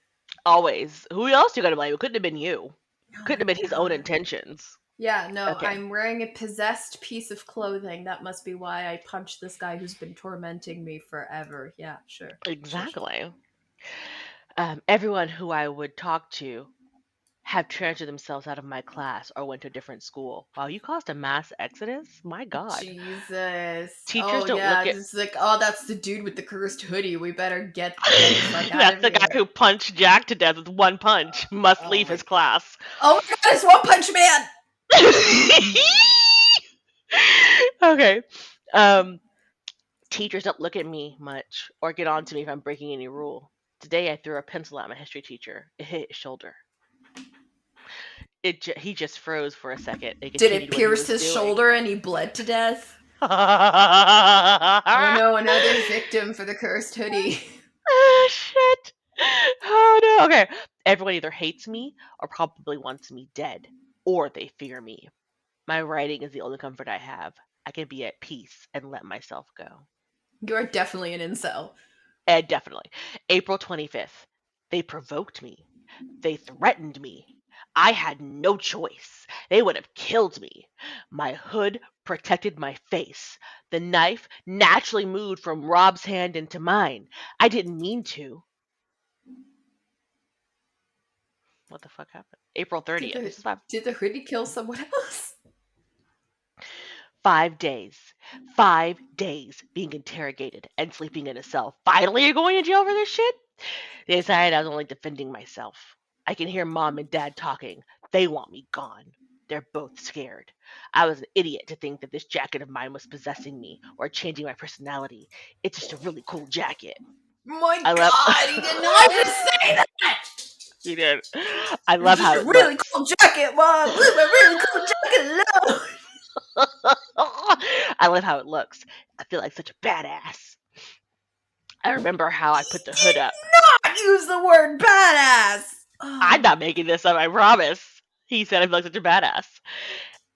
Always? Who else you got to blame? It couldn't have been you. Oh Couldn't have my been his own God. intentions. Yeah, no, Okay. I'm wearing a possessed piece of clothing. That must be why I punched this guy who's been tormenting me forever. Yeah, sure. Exactly. Everyone who I would talk to have transferred themselves out of my class or went to a different school. Wow, you caused a mass exodus? My God. Jesus. Teachers Oh don't look yeah, at. just like, oh, that's the dude with the cursed hoodie. We better get the fuck out That's of the guy here. who punched Jack to death with one punch. Must Oh leave my his god. class. Oh my god, it's One Punch Man! Okay. Teachers don't look at me much or get on to me if I'm breaking any rule. Today I threw a pencil at my history teacher. It hit his shoulder. He just froze for a second and Did it continued what he pierce was his doing. shoulder and he bled to death? Oh no, another victim for the cursed hoodie. Shit. Oh no. Okay. Everyone either hates me or probably wants me dead, or they fear me. My writing is the only comfort I have. I can be at peace and let myself go. You're definitely an incel. Definitely. April 25th. They provoked me. They threatened me. I had no choice. They would have killed me. My hood protected my face. The knife naturally moved from Rob's hand into mine. I didn't mean to. What the fuck happened? April 30th. This is my Did the hoodie kill someone else? 5 days. 5 days being interrogated and sleeping in a cell. Finally, you're going to jail for this shit? They decided I was only defending myself. I can hear mom and dad talking. They want me gone. They're both scared. I was an idiot to think that this jacket of mine was possessing me or changing my personality. It's just a really cool jacket. My I love. God, he didn't have to say that. He did. I It's love just how a it really looks. cool jacket, Mom. Leave my really cool jacket alone. I love how it looks. I feel like such a badass. I remember how I put the hood up. Not use the word badass. I'm Oh. not making this up, I promise. He said I feel like such a badass.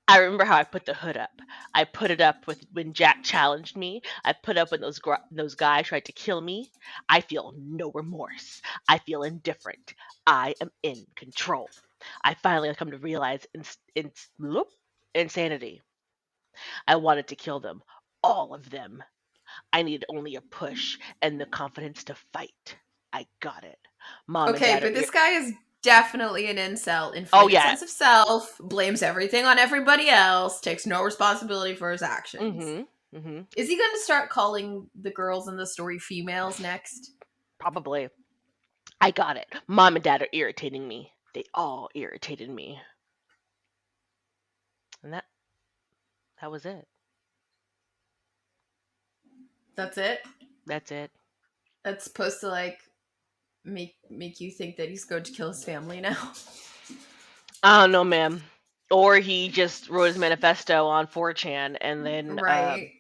I remember how I put the hood up. I put it up with when Jack challenged me. I put up when those guys tried to kill me. I feel no remorse. I feel indifferent. I am in control. I finally come to realize insanity. I wanted to kill them, all of them. I needed only a push and the confidence to fight. I got it. Mom and Okay, dad are but this guy is definitely an incel, Oh inflated yeah. sense of self, blames everything on everybody else, takes no responsibility for his actions. Mhm. Mhm. Is he going to start calling the girls in the story females next? Probably. I got it. Mom and dad are irritating me. They all irritated me. And that was it. That's it? That's it. That's supposed to like make you think that he's going to kill his family now? I don't know, ma'am. Or he just wrote his manifesto on 4chan and then Right.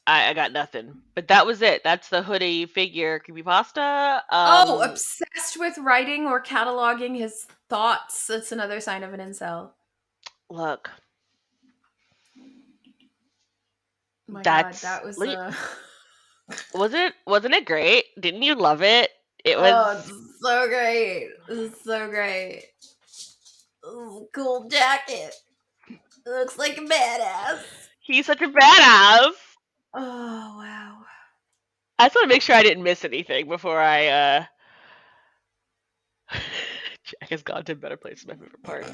I got nothing. But that was it. That's the hoodie figure creepypasta. Oh, obsessed with writing or cataloging his thoughts. That's another sign of an incel. Look, My God, that's that was wasn't it great? Didn't you love it? It was oh, it's so great. It's so great. Ooh, cool jacket. Looks like a badass. he's such a badass. Oh wow. I just want to make sure I didn't miss anything before I Jack has gone to a better place is my favorite part.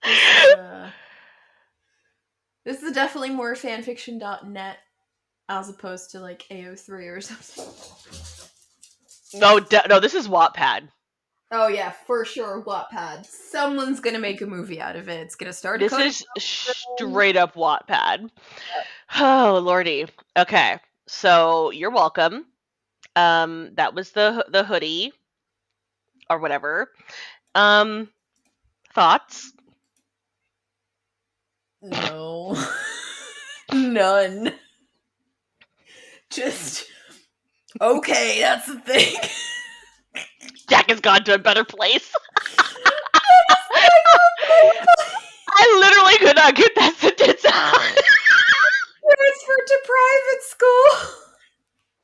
This is this is definitely more fanfiction.net as opposed to like AO3 or something. No, this is Wattpad. Oh yeah, for sure, Wattpad. Someone's gonna make a movie out of it. It's gonna start a This Conan is film. straight up Wattpad. Oh lordy. Okay, so you're welcome. That was the hoodie or whatever. Um, thoughts? No. None. Just okay, that's the thing. Jack has gone to a better place. Transfer I literally could not get that sentence out. to private school.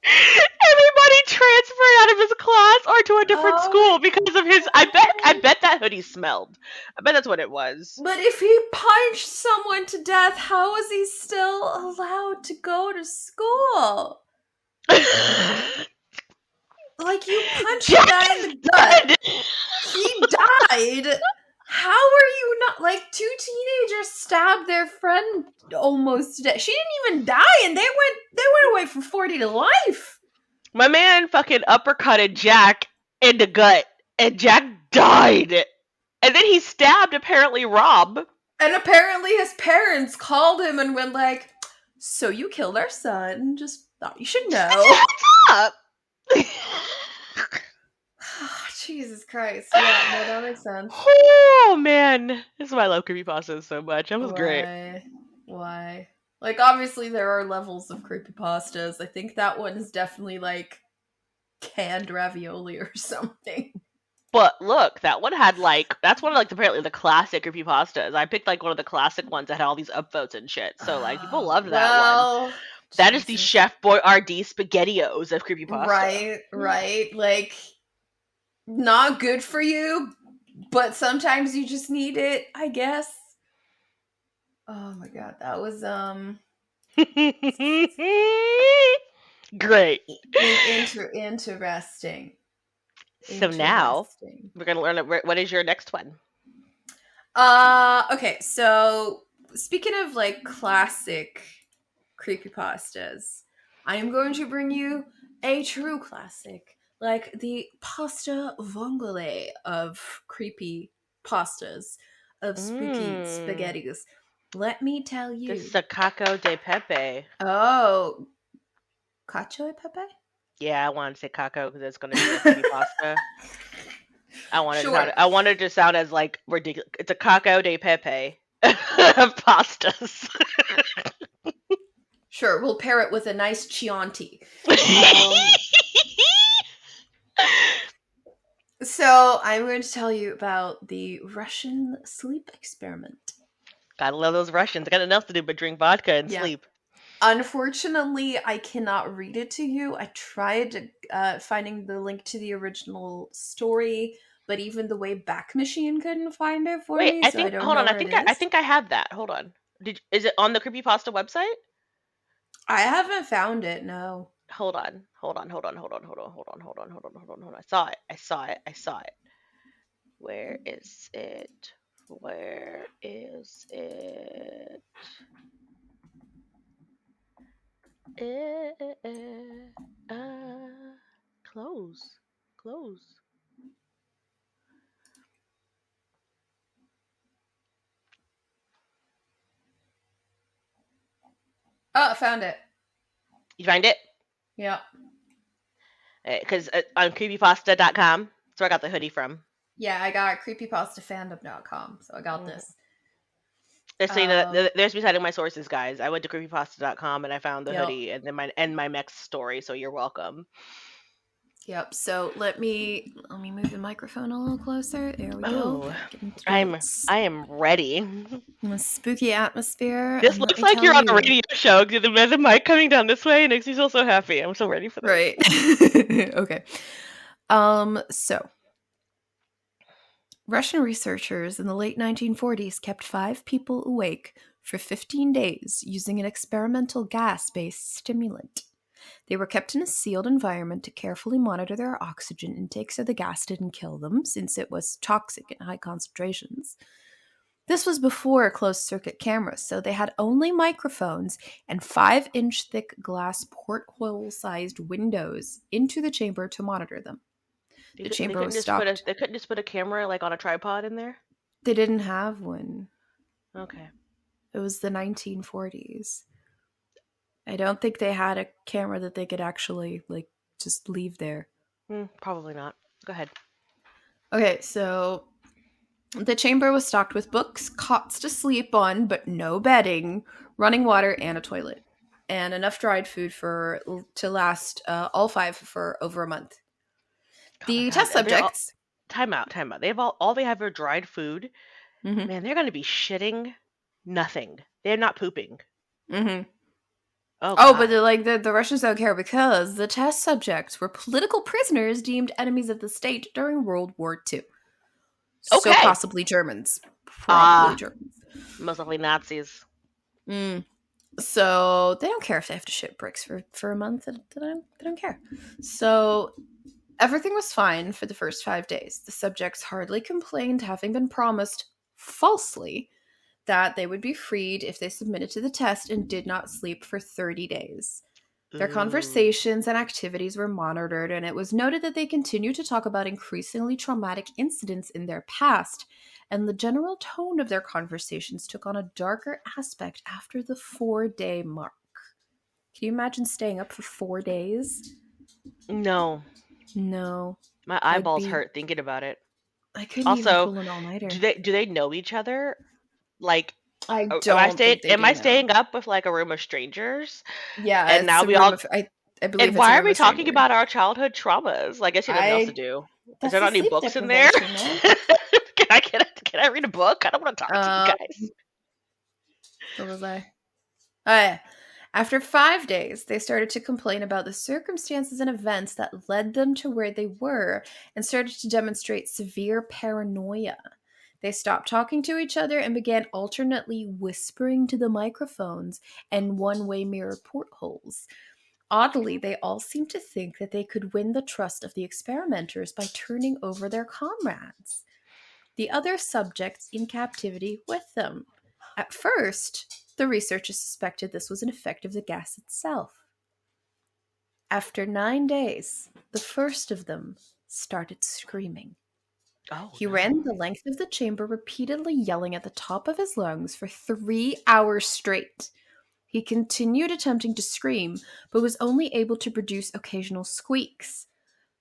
Everybody transferred out of his class or to a different Oh school my because of his. I God. bet that hoodie smelled. I bet that's what it was. But if he punched someone to death, how is he still allowed to go to school? Like, you punched a Jack guy in is the gut. dead. He died. How are you not like two teenagers stabbed their friend almost to death? She didn't even die, and they went away from 40 to life. My man fucking uppercutted Jack in the gut, and Jack died. And then he stabbed apparently Rob. And apparently his parents called him and went like, "So you killed our son? Just thought you should know." Up. Jesus Christ. Yeah, no, that makes sense. Oh man, this is why I love creepypastas so much. That was great. Why? Like, obviously there are levels of creepypastas. I think that one is definitely like canned ravioli or something. But look, that one had like that's one of like apparently the classic creepypastas. I picked like one of the classic ones that had all these upvotes and shit. So like people loved that one. That is the Jesus. Chef Boyardee SpaghettiOs of creepypasta. Right. Like, not good for you, but sometimes you just need it, I guess. Oh my God, that was Great. Interesting. So now Interesting. we're gonna learn what is your next one. Okay, so speaking of like classic creepypastas, I am going to bring you a true classic, like the pasta vongole of creepy pastas, of spooky Mm, spaghettis. Let me tell this is you. a caco de pepe. Oh, cacio e pepe? Yeah, I wanted to say caco because it's gonna be a creepypasta. Sure. I wanted to sound as like ridiculous. It's a caco de pepe of pastas. Sure, we'll pair it with a nice Chianti. Um, so I'm going to tell you about the Russian sleep experiment. Gotta love those Russians. Got enough to do but drink vodka and Yeah. sleep. Unfortunately, I cannot read it to you. I tried finding the link to the original story, but even the Wayback Machine couldn't find it for Wait, me, I so I think. don't Hold know on. where it I is. think I have that. Hold on. Is it on the creepypasta website? I haven't found it, no. Hold on. I saw it. I saw it. Where is it? Where is it? Uh, close. Close. Oh, I found it. You find it? Yeah. Because on creepypasta.com, that's where I got the hoodie from. Yeah, I got creepypastafandom.com, so I got Mhm. this. Just so you know, Um, there's me citing my sources, guys. I went to creepypasta.com and I found the yep. hoodie and then my next story. So you're welcome. Yep. So let me move the microphone a little closer. There we go. Oh, Get into I am ready. a spooky atmosphere, This and let looks me like tell you're on a you. radio show. The mic coming down this way makes me feel so happy. I'm so ready for this. Right. Okay. So Russian researchers in the late 1940s kept 5 people awake for 15 days using an experimental gas-based stimulant. They were kept in a sealed environment to carefully monitor their oxygen intake so the gas didn't kill them, since it was toxic in high concentrations. This was before closed circuit cameras, so they had only microphones and 5-inch thick glass porthole sized windows into the chamber to monitor them. The They chamber couldn't was just put stocked. they couldn't just put a camera like on a tripod in there. They didn't have one. Okay. It was the 1940s. I don't think they had a camera that they could actually, like, just leave there. Probably not. Go ahead. Okay, so the chamber was stocked with books, cots to sleep on, but no bedding, running water, and a toilet, and enough dried food to last all 5 for over a month. Oh my The god. test They're all subjects. time out. Time out. They have all they have are dried food. Mm-hmm, Man, they're gonna be shitting nothing. They're not pooping. mm-hmm. Oh Oh, but god. the Russians don't care because the test subjects were political prisoners deemed enemies of the state during World War II. So Okay. possibly Germans. Probably Ah, Germans. most likely Nazis. Mm. So they don't care if they have to ship bricks for a month. They don't care. So everything was fine for the first 5 days. The subjects hardly complained, having been promised falsely that they would be freed if they submitted to the test and did not sleep for 30 days. Their Ooh. conversations and activities were monitored, and it was noted that they continued to talk about increasingly traumatic incidents in their past, and the general tone of their conversations took on a darker aspect after the 4-day mark. Can you imagine staying up for 4 days? No. No. My I'd eyeballs be. hurt thinking about it. I couldn't even Also, pull an all nighter. do they know each other? Like, I don't think they am do I know. staying up with like a room of strangers? Yeah, And it's now a we room all of. I believe and it's a why are room we of talking strangers. about our childhood traumas? Like, I guess you have nothing else to I. do. Is That's there the not any sleep books in there? deprivation, man. Can I read a book? I don't want to talk to you Um, guys. what was I? Oh, yeah. After 5 days, they started to complain about the circumstances and events that led them to where they were and started to demonstrate severe paranoia. They stopped talking to each other and began alternately whispering to the microphones and one way mirror portholes. Oddly, they all seemed to think that they could win the trust of the experimenters by turning over their comrades, the other subjects in captivity, with them. At first, the researchers suspected this was an effect of the gas itself. After 9 days, the first of them started screaming. Oh, He no. ran the length of the chamber, repeatedly yelling at the top of his lungs for 3 hours straight. He continued attempting to scream, but was only able to produce occasional squeaks.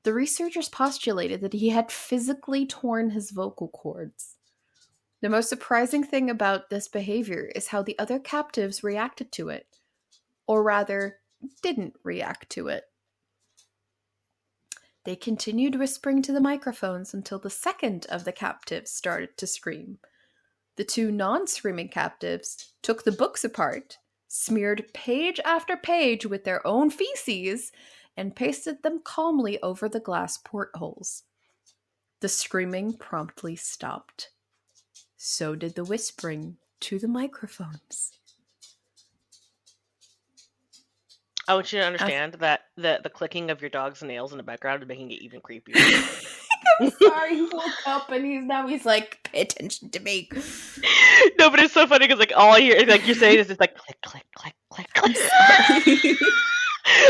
The researchers postulated that he had physically torn his vocal cords. The most surprising thing about this behavior is how the other captives reacted to it, or rather, didn't react to it. They continued whispering to the microphones until the second of the captives started to scream. The two non-screaming captives took the books apart, smeared page after page with their own feces, and pasted them calmly over the glass portholes. The screaming promptly stopped. So did the whispering to the microphones. I want you to understand that the clicking of your dog's nails in the background is making it even creepier. I'm sorry, he woke up and he's like, pay attention to me. No, but it's so funny because like all I hear is like you're saying is just like click, click, click, click, I'm click. sorry.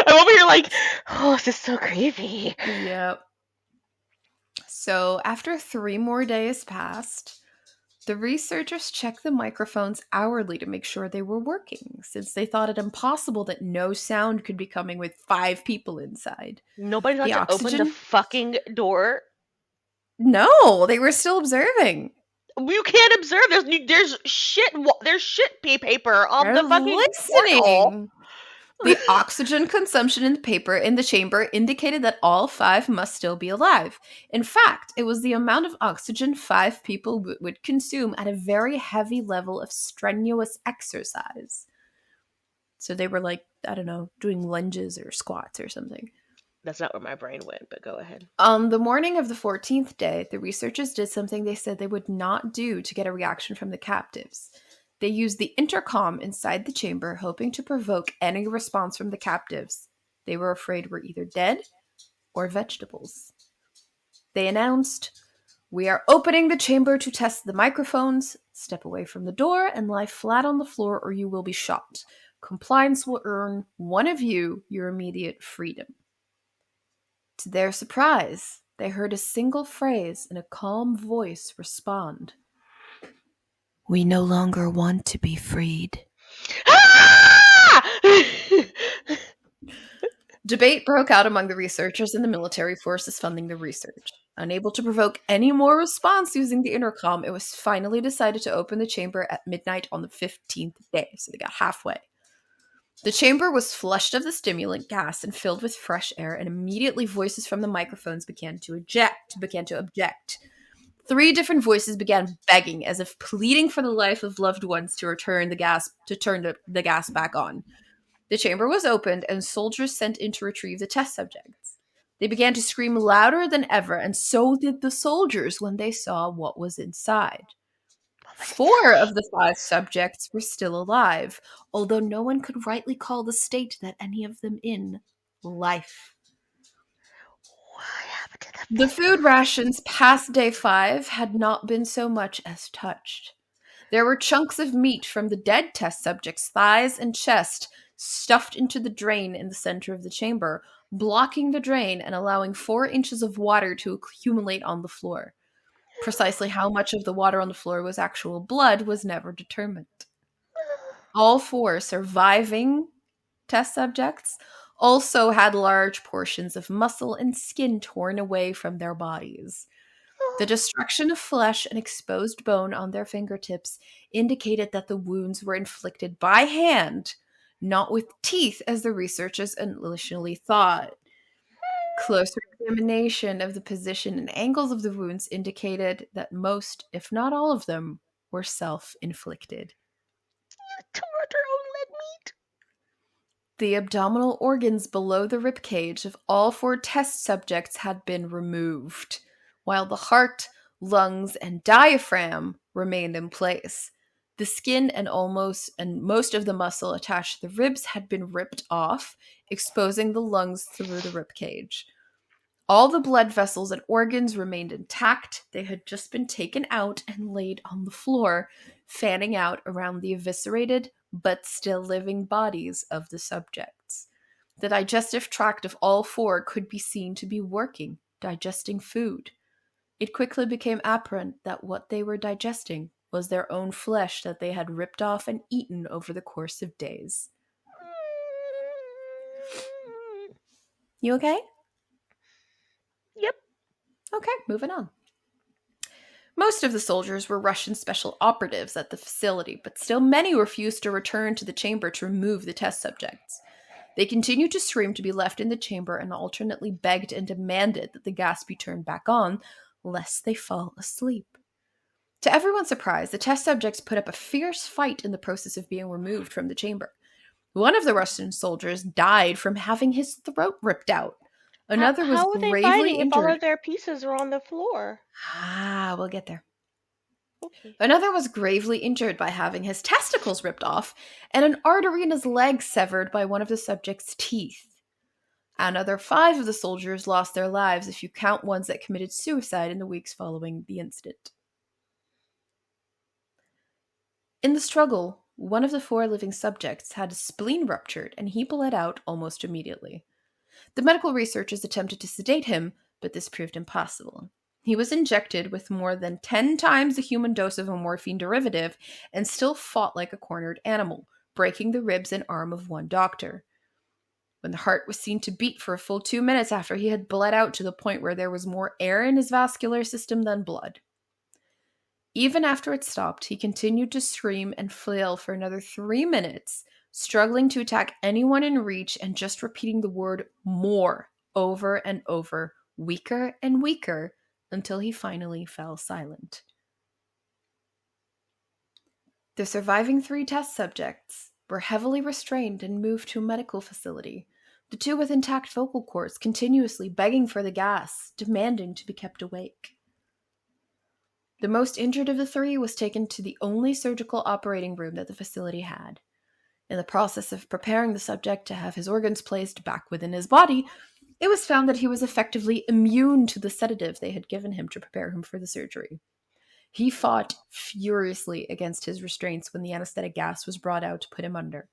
I'm over here like, oh, this is so creepy. Yep. So after 3 more days passed, the researchers checked the microphones hourly to make sure they were working, since they thought it impossible that no sound could be coming with 5 people inside. Nobody thought The to open the oxygen? fucking door. No, they were still observing. You can't observe. There's shit. There's shit paper on They're the fucking portal. listening. The oxygen consumption in the paper in the chamber indicated that all 5 must still be alive. In fact, it was the amount of oxygen 5 people would consume at a very heavy level of strenuous exercise. So they were like, I don't know, doing lunges or squats or something. That's not where my brain went, but go ahead. On the morning of the 14th day, the researchers did something they said they would not do to get a reaction from the captives. They used the intercom inside the chamber, hoping to provoke any response from the captives. They were afraid were either dead or vegetables. They announced, "We are opening the chamber to test the microphones. Step away from the door and lie flat on the floor or you will be shot. Compliance will earn one of you your immediate freedom." To their surprise, they heard a single phrase in a calm voice respond. "We no longer want to be freed." Debate broke out among the researchers and the military forces funding the research. Unable to provoke any more response using the intercom, it was finally decided to open the chamber at midnight on the 15th day, so they got halfway. The chamber was flushed of the stimulant gas and filled with fresh air, and immediately voices from the microphones began to object. 3 different voices began begging, as if pleading for the life of loved ones to turn the gas back on. The chamber was opened, and soldiers sent in to retrieve the test subjects. They began to scream louder than ever, and so did the soldiers when they saw what was inside. 4 of the 5 subjects were still alive, although no one could rightly call the state that any of them in life. What happened to The food rations past day 5 had not been so much as touched. There were chunks of meat from the dead test subjects' thighs and chest stuffed into the drain in the center of the chamber, blocking the drain and allowing 4 inches of water to accumulate on the floor. Precisely how much of the water on the floor was actual blood was never determined. All 4 surviving test subjects also had large portions of muscle and skin torn away from their bodies. The destruction of flesh and exposed bone on their fingertips indicated that the wounds were inflicted by hand, not with teeth as the researchers initially thought. Closer examination of the position and angles of the wounds indicated that most, if not all of them, were self-inflicted. tore their own leg meat? The abdominal organs below the ribcage of all 4 test subjects had been removed, while the heart, lungs, and diaphragm remained in place. The skin and most of the muscle attached to the ribs had been ripped off, exposing the lungs through the rib cage. All the blood vessels and organs remained intact. They had just been taken out and laid on the floor, fanning out around the eviscerated but still living bodies of the subjects. The digestive tract of all four could be seen to be working, digesting food. It quickly became apparent that what they were digesting was their own flesh that they had ripped off and eaten over the course of days. You okay? Yep. Okay, moving on. Most of the soldiers were Russian special operatives at the facility, but still many refused to return to the chamber to remove the test subjects. They continued to scream to be left in the chamber and alternately begged and demanded that the gas be turned back on, lest they fall asleep. To everyone's surprise, the test subjects put up a fierce fight in the process of being removed from the chamber. One of the Russian soldiers died from having his throat ripped out. Another was How were they gravely fighting if all injured. of their pieces were on the floor? We'll get there. Okay. Another was gravely injured by having his testicles ripped off and an artery in his leg severed by one of the subject's teeth. Another 5 of the soldiers lost their lives if you count ones that committed suicide in the weeks following the incident. In the struggle, one of the 4 living subjects had his spleen ruptured and he bled out almost immediately. The medical researchers attempted to sedate him, but this proved impossible. He was injected with more than 10 times the human dose of a morphine derivative and still fought like a cornered animal, breaking the ribs and arm of one doctor. When the heart was seen to beat for a full 2 minutes after he had bled out to the point where there was more air in his vascular system than blood. Even after it stopped, he continued to scream and flail for another 3 minutes, struggling to attack anyone in reach and just repeating the word more over and over, weaker and weaker, until he finally fell silent. The surviving 3 test subjects were heavily restrained and moved to a medical facility, the 2 with intact vocal cords continuously begging for the gas, demanding to be kept awake. The most injured of the 3 was taken to the only surgical operating room that the facility had. In the process of preparing the subject to have his organs placed back within his body, it was found that he was effectively immune to the sedative they had given him to prepare him for the surgery. He fought furiously against his restraints when the anesthetic gas was brought out to put him under.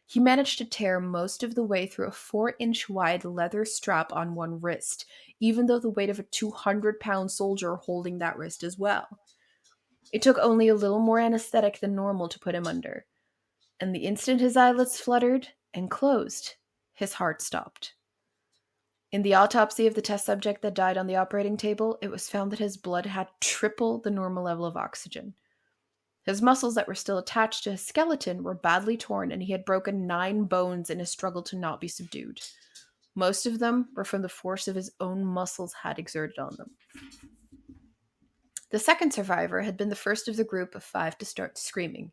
He managed to tear most of the way through a 4-inch wide leather strap on one wrist, even though the weight of a 200-pound soldier holding that wrist as well. It took only a little more anesthetic than normal to put him under, and the instant his eyelids fluttered and closed, his heart stopped. In the autopsy of the test subject that died on the operating table, it was found that his blood had triple the normal level of oxygen. His muscles that were still attached to his skeleton were badly torn, and he had broken 9 bones in his struggle to not be subdued. Most of them were from the force of his own muscles had exerted on them. The second survivor had been the first of the group of 5 to start screaming.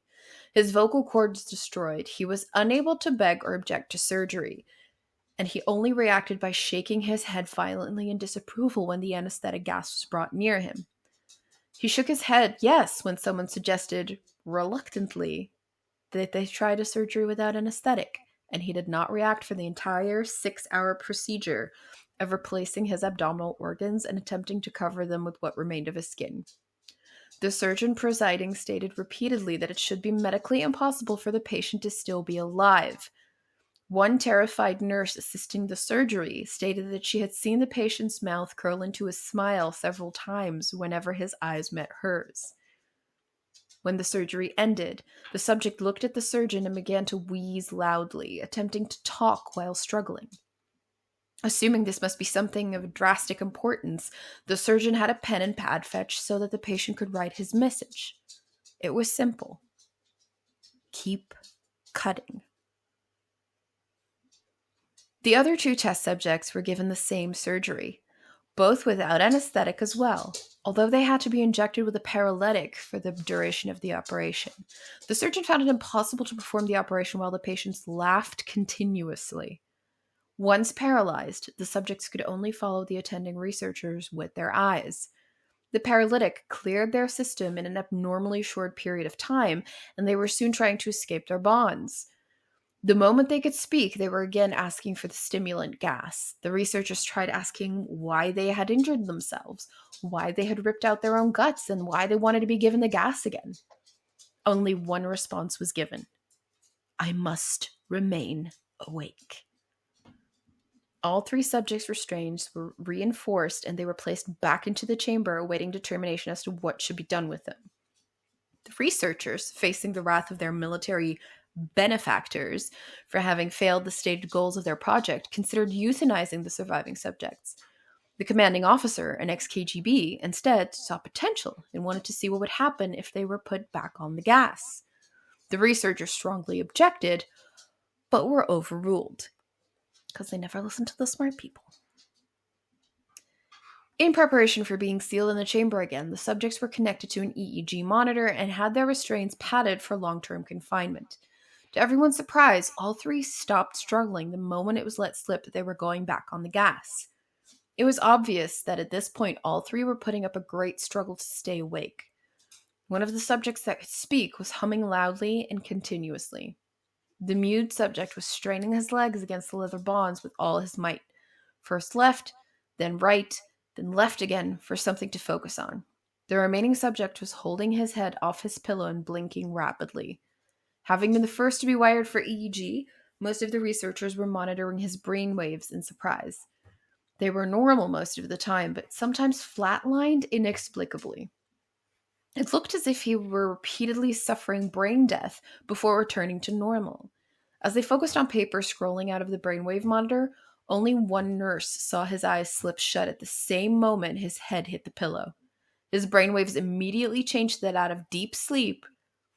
His vocal cords destroyed, he was unable to beg or object to surgery, and he only reacted by shaking his head violently in disapproval when the anesthetic gas was brought near him. He shook his head, yes, when someone suggested, reluctantly, that they tried a surgery without anesthetic, and he did not react for the entire 6-hour procedure of replacing his abdominal organs and attempting to cover them with what remained of his skin. The surgeon presiding stated repeatedly that it should be medically impossible for the patient to still be alive. One terrified nurse assisting the surgery stated that she had seen the patient's mouth curl into a smile several times whenever his eyes met hers. When the surgery ended, the subject looked at the surgeon and began to wheeze loudly, attempting to talk while struggling. Assuming this must be something of drastic importance, the surgeon had a pen and pad fetched so that the patient could write his message. It was simple. Keep cutting. The other 2 test subjects were given the same surgery, both without anesthetic as well, although they had to be injected with a paralytic for the duration of the operation. The surgeon found it impossible to perform the operation while the patients laughed continuously. Once paralyzed, the subjects could only follow the attending researchers with their eyes. The paralytic cleared their system in an abnormally short period of time, and they were soon trying to escape their bonds. The moment they could speak, they were again asking for the stimulant gas. The researchers tried asking why they had injured themselves, why they had ripped out their own guts, and why they wanted to be given the gas again. Only one response was given: I must remain awake. All 3 subjects' restraints were reinforced, and they were placed back into the chamber, awaiting determination as to what should be done with them. The researchers, facing the wrath of their military benefactors for having failed the stated goals of their project, considered euthanizing the surviving subjects. The commanding officer, an ex-KGB, instead saw potential and wanted to see what would happen if they were put back on the gas. The researchers strongly objected, but were overruled, because they never listened to the smart people. In preparation for being sealed in the chamber again, the subjects were connected to an EEG monitor and had their restraints padded for long-term confinement. To everyone's surprise, all 3 stopped struggling the moment it was let slip that they were going back on the gas. It was obvious that at this point all 3 were putting up a great struggle to stay awake. One of the subjects that could speak was humming loudly and continuously. The mute subject was straining his legs against the leather bonds with all his might. First left, then right, then left again for something to focus on. The remaining subject was holding his head off his pillow and blinking rapidly. Having been the first to be wired for EEG, most of the researchers were monitoring his brain waves in surprise. They were normal most of the time, but sometimes flatlined inexplicably. It looked as if he were repeatedly suffering brain death before returning to normal. As they focused on papers scrolling out of the brainwave monitor, only one nurse saw his eyes slip shut at the same moment his head hit the pillow. His brainwaves immediately changed that out of deep sleep,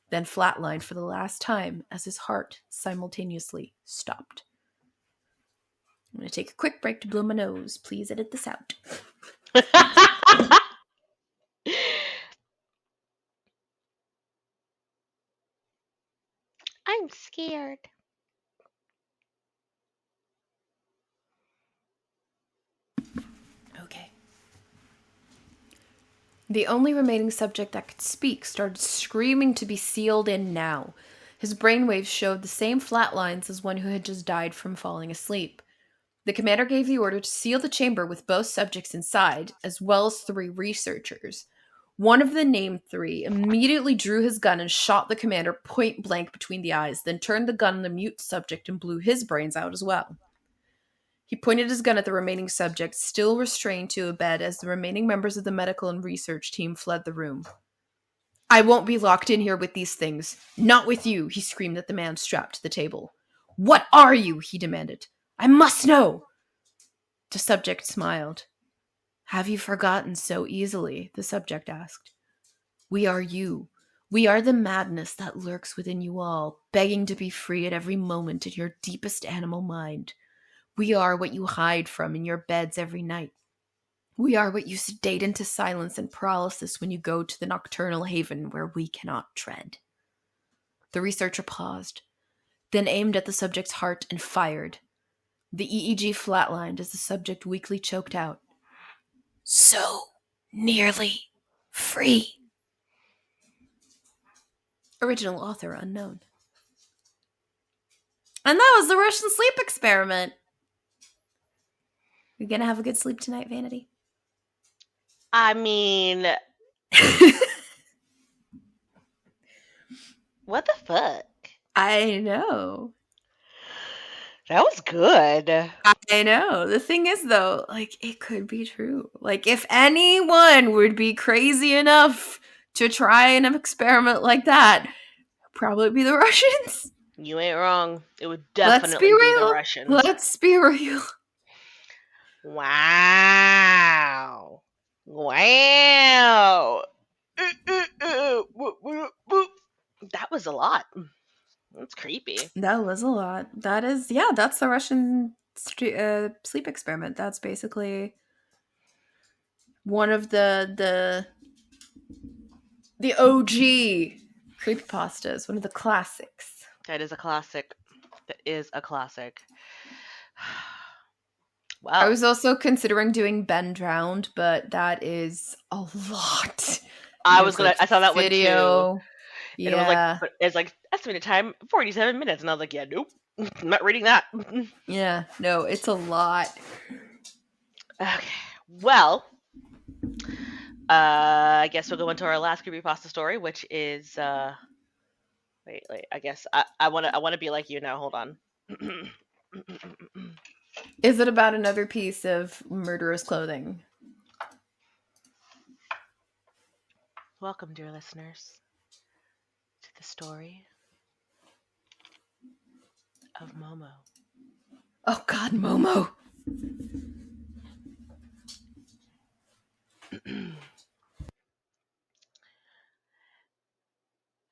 then flatlined for the last time as his heart simultaneously stopped. I'm going to take a quick break to blow my nose. Please edit this out. I'm scared. Okay. The only remaining subject that could speak started screaming to be sealed in now. His brainwaves showed the same flat lines as one who had just died from falling asleep. The commander gave the order to seal the chamber with both subjects inside, as well as 3 researchers. One of the named 3 immediately drew his gun and shot the commander point blank between the eyes, then turned the gun on the mute subject and blew his brains out as well. He pointed his gun at the remaining subject, still restrained to a bed, as the remaining members of the medical and research team fled the room. I won't be locked in here with these things. Not with you, he screamed at the man strapped to the table. What are you? He demanded. I must know. The subject smiled. Have you forgotten so easily? The subject asked. We are you. We are the madness that lurks within you all, begging to be free at every moment in your deepest animal mind. We are what you hide from in your beds every night. We are what you sedate into silence and paralysis when you go to the nocturnal haven where we cannot tread. The researcher paused, then aimed at the subject's heart and fired. The EEG flatlined as the subject weakly choked out. So nearly free. Original author unknown. And that was the Russian sleep experiment. You gonna have a good sleep tonight, Vanity? I mean, what the fuck? I know. That was good. I know. The thing is, though, like, it could be true. Like, if anyone would be crazy enough to try an experiment like that, it'd probably be the Russians. You ain't wrong. It would Let's definitely be be the real. Russians. Let's be real. Wow. Wow. That was a lot. That's creepy. That was a lot. That is, yeah, that's the Russian sleep experiment. That's basically one of the OG creepypastas, one of the classics. That is a classic. That is a classic. I Well, was also considering doing Ben Drowned, but that is a lot. I was There's gonna. like I saw that one too, video. and it was like, Yeah. but it's like estimated time 47 minutes, and I was like, yeah, nope, I'm not reading that. Yeah. No, it's a lot. Okay, well, I guess we'll go into our last creepypasta story, which is wait. I guess I wanna be like you now. Hold on. Is it about another piece of murderous clothing? Welcome, dear listeners, to the story of Momo. Oh God, Momo.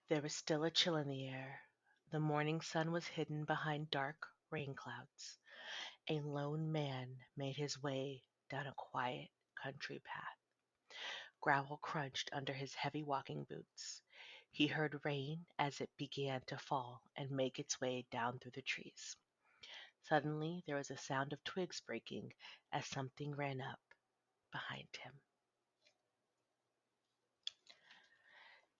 There was still a chill in the air. The morning sun was hidden behind dark rain clouds. A lone man made his way down a quiet country path. Gravel crunched under his heavy walking boots. He heard rain as it began to fall and make its way down through the trees. Suddenly, there was a sound of twigs breaking as something ran up behind him.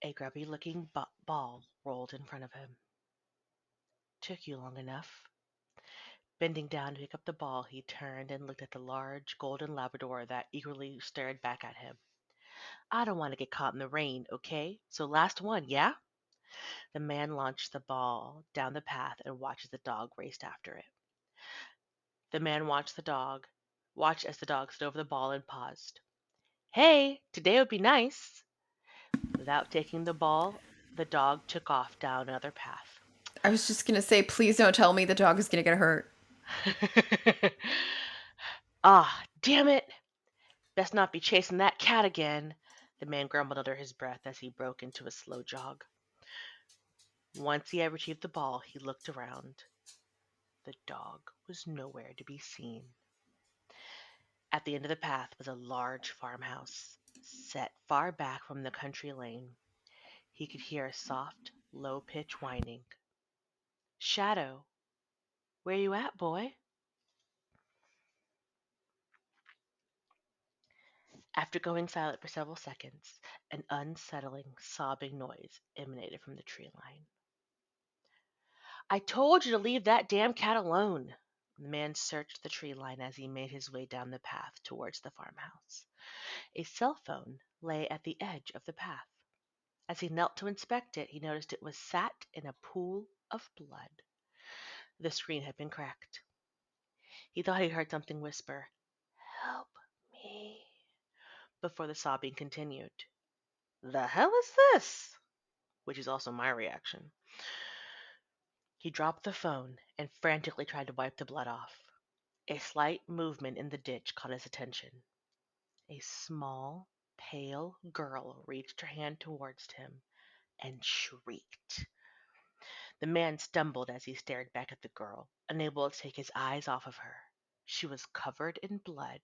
A grubby looking ball rolled in front of him. Took you long enough. Bending down to pick up the ball, he turned and looked at the large golden Labrador that eagerly stared back at him. I don't want to get caught in the rain, okay? So last one, yeah? The man launched the ball down the path and watched as the dog raced after it. The man watched as the dog stood over the ball and paused. Hey, today would be nice. Without taking the ball, the dog took off down another path. I was just gonna say, please don't tell me the dog is gonna get hurt. Ah, damn it! Best not be chasing that cat again, the man grumbled under his breath as he broke into a slow jog. Once he had retrieved the ball, he looked around. The dog was nowhere to be seen. At the end of the path was a large farmhouse, set far back from the country lane. He could hear a soft, low pitch whining. Shadow, where you at, boy? After going silent for several seconds, an unsettling, sobbing noise emanated from the tree line. I told you to leave that damn cat alone. The man searched the tree line as he made his way down the path towards the farmhouse. A cell phone lay at the edge of the path. As he knelt to inspect it, he noticed it was sat in a pool of blood. The screen had been cracked. He thought he heard something whisper, Help me, before the sobbing continued. The hell is this? Which is also my reaction. He dropped the phone and frantically tried to wipe the blood off. A slight movement in the ditch caught his attention. A small, pale girl reached her hand towards him and shrieked. The man stumbled as he stared back at the girl, unable to take his eyes off of her. She was covered in blood,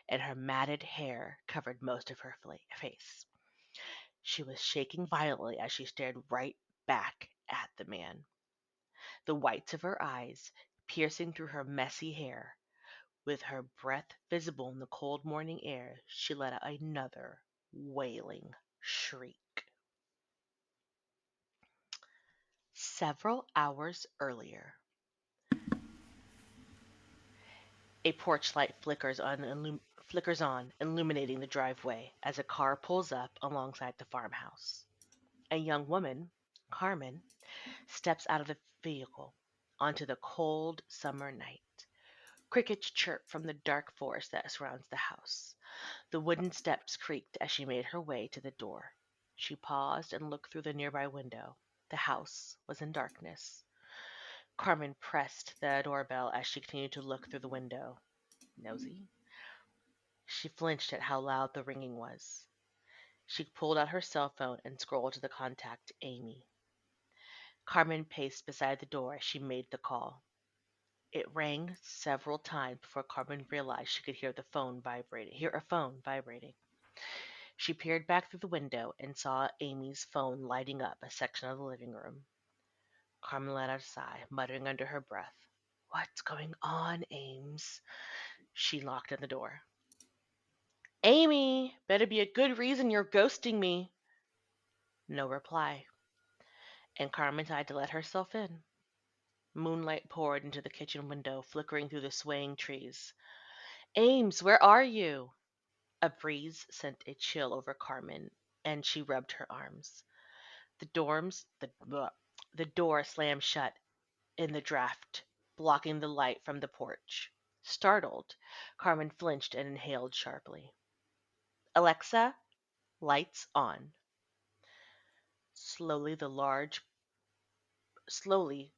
and her matted hair covered most of her face. She was shaking violently as she stared right back at the man. The whites of her eyes piercing through her messy hair. With her breath visible in the cold morning air, she let out another wailing shriek. Several hours earlier, a porch light flickers on, illuminating the driveway as a car pulls up alongside the farmhouse. A young woman, Carmen, steps out of the vehicle onto the cold summer night. Crickets chirp from the dark forest that surrounds the house. The wooden steps creaked as she made her way to the door. She paused and looked through the nearby window. The house was in darkness. Carmen pressed the doorbell as she continued to look through the window. Nosy. She flinched at how loud the ringing was. She pulled out her cell phone and scrolled to the contact, Amy. Carmen paced beside the door as she made the call. It rang several times before Carmen realized she could hear a phone vibrating. She peered back through the window and saw Amy's phone lighting up a section of the living room. Carmen let out a sigh, muttering under her breath, What's going on, Ames? She knocked on the door. Amy, better be a good reason you're ghosting me. No reply, and Carmen tried to let herself in. Moonlight poured into the kitchen window, flickering through the swaying trees. Ames, where are you? A breeze sent a chill over Carmen, and she rubbed her arms. The door slammed shut in the draft, blocking the light from the porch. Startled, Carmen flinched and inhaled sharply. Alexa, lights on. Slowly, slowly,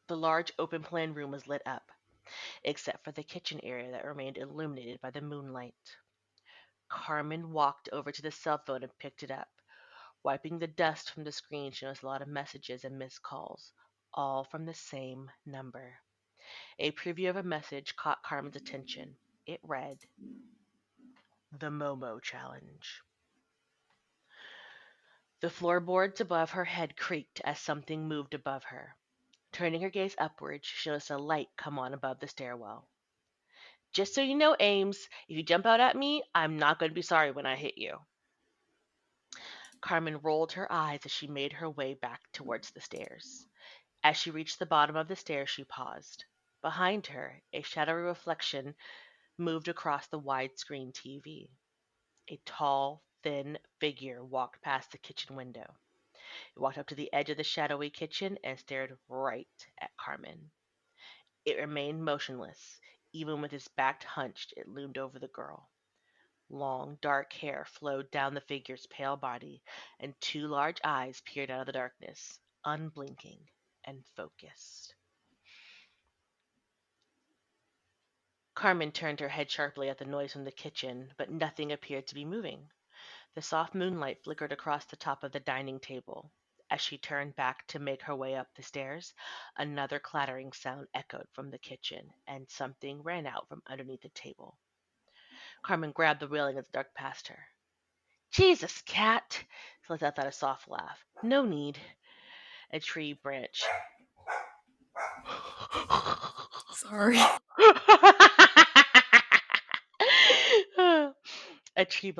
the large open plan room was lit up, except for the kitchen area that remained illuminated by the moonlight. Carmen walked over to the cell phone and picked it up. Wiping the dust from the screen, she noticed a lot of messages and missed calls, all from the same number. A preview of a message caught Carmen's attention. It read, The Momo Challenge. The floorboards above her head creaked as something moved above her. Turning her gaze upward, she noticed a light come on above the stairwell. Just so you know, Ames, if you jump out at me, I'm not going to be sorry when I hit you. Carmen rolled her eyes as she made her way back towards the stairs. As she reached the bottom of the stairs, she paused. Behind her, a shadowy reflection moved across the widescreen TV. A tall, thin figure walked past the kitchen window. It walked up to the edge of the shadowy kitchen and stared right at Carmen. It remained motionless. Even with its back hunched, it loomed over the girl. Long, dark hair flowed down the figure's pale body, and two large eyes peered out of the darkness, unblinking and focused. Carmen turned her head sharply at the noise from the kitchen, but nothing appeared to be moving. The soft moonlight flickered across the top of the dining table. As she turned back to make her way up the stairs, another clattering sound echoed from the kitchen, and something ran out from underneath the table. Carmen grabbed the railing as it ducked past her. Jesus, cat! She let out a soft laugh. No need. A tree branch. Sorry. A tree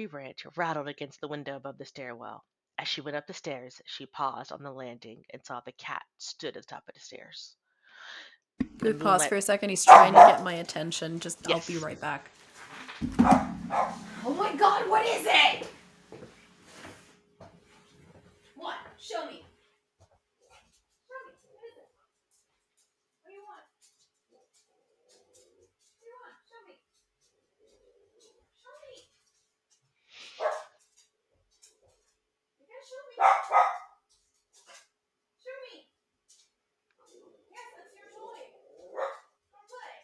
branch rattled against the window above the stairwell. As she went up the stairs, she paused on the landing and saw the cat stood at the top of the stairs. The Pause moonlight. for a second. He's trying to get my attention. Just, I'll be Yes. right back. Oh my god, what is it? What? Show me. Show me. What is it? What do you want? What do you want? Show me. Show me. You gotta show me. Show me. Yes, that's your toy. Come play.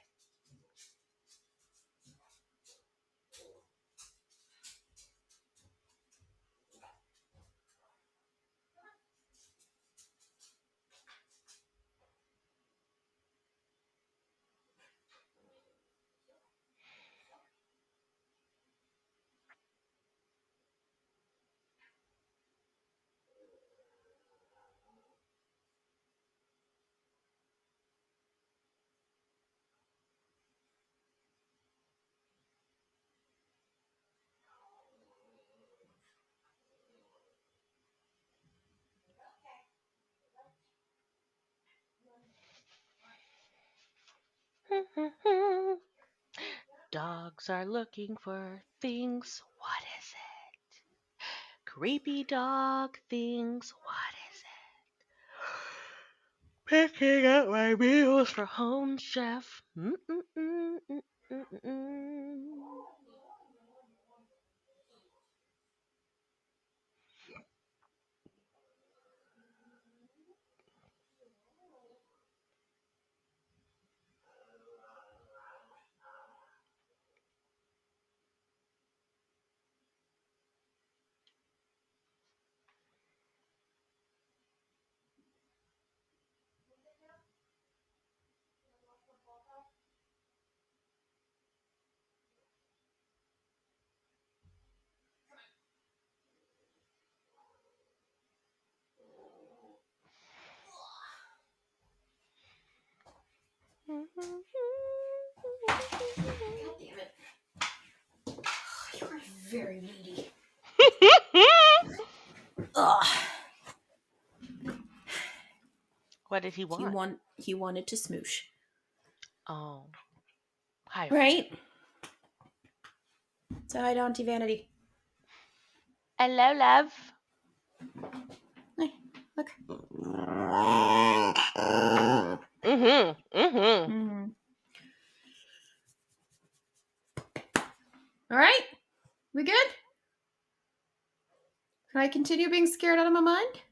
Dogs are looking for things. What is it? Creepy dog things. What is it? Picking up my meals for home chef. What did he want? He wanted to smoosh. Oh, hi, friend. Right? So hi, Auntie Vanity. Hello, love. Hey, look. Mm-hmm. Mm. All right, we good? Can I continue being scared out of my mind?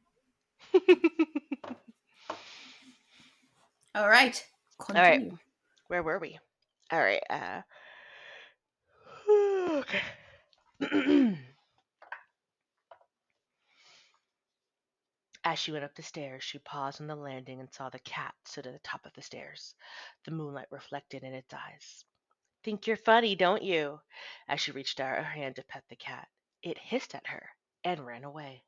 All right, All right. continue. Where were we? All right. Okay. As she went up the stairs, she paused on the landing and saw the cat stood at the top of the stairs, the moonlight reflected in its eyes. Think you're funny, don't you? As she reached out her hand to pet the cat, it hissed at her and ran away.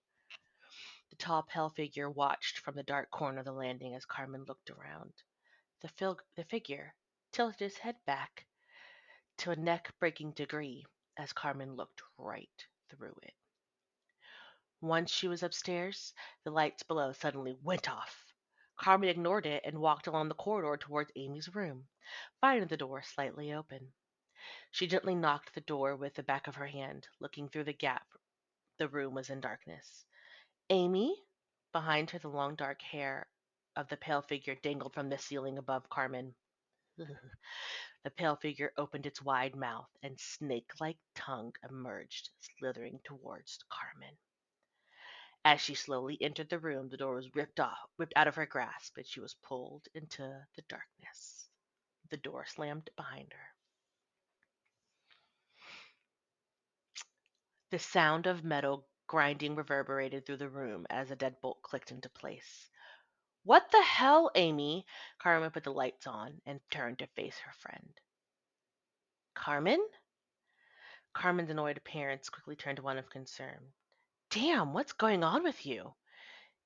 The tall, pale figure watched from the dark corner of the landing as Carmen looked around. The figure tilted his head back to a neck-breaking degree as Carmen looked right through it. Once she was upstairs, the lights below suddenly went off. Carmen ignored it and walked along the corridor towards Amy's room, finding the door slightly open. She gently knocked the door with the back of her hand. Looking through the gap, the room was in darkness. Amy? Behind her, the long dark hair of the pale figure dangled from the ceiling above Carmen. The pale figure opened its wide mouth, and snake-like tongue emerged, slithering towards Carmen. As she slowly entered the room, the door was ripped out of her grasp, and she was pulled into the darkness. The door slammed behind her. The sound of metal grinding reverberated through the room as a deadbolt clicked into place. What the hell, Amy? Carmen put the lights on and turned to face her friend. Carmen? Carmen's annoyed appearance quickly turned to one of concern. Damn, what's going on with you?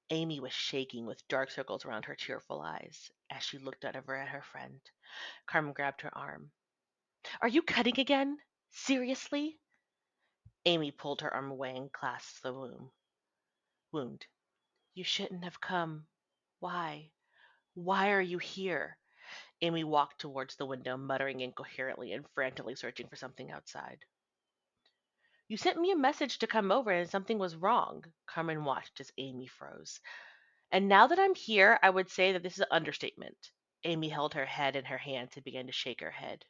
Amy was shaking with dark circles around her tearful eyes as she looked over at her friend. Carmen grabbed her arm. Are you cutting again? Seriously? Amy pulled her arm away and clasped the wound. You shouldn't have come. Why? Why are you here? Amy walked towards the window, muttering incoherently and frantically searching for something outside. You sent me a message to come over and something was wrong. Carmen watched as Amy froze. And now that I'm here, I would say that this is an understatement. Amy held her head in her hands and began to shake her head.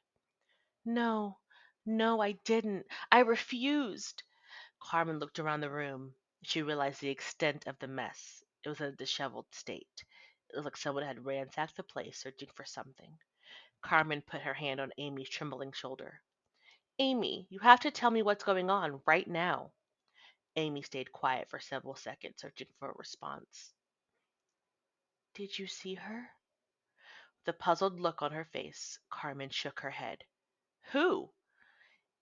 No, no, I didn't. I refused. Carmen looked around the room. She realized the extent of the mess. It was in a disheveled state. It was like someone had ransacked the place searching for something. Carmen put her hand on Amy's trembling shoulder. Amy, you have to tell me what's going on right now. Amy stayed quiet for several seconds, searching for a response. Did you see her? The puzzled look on her face, Carmen shook her head. Who?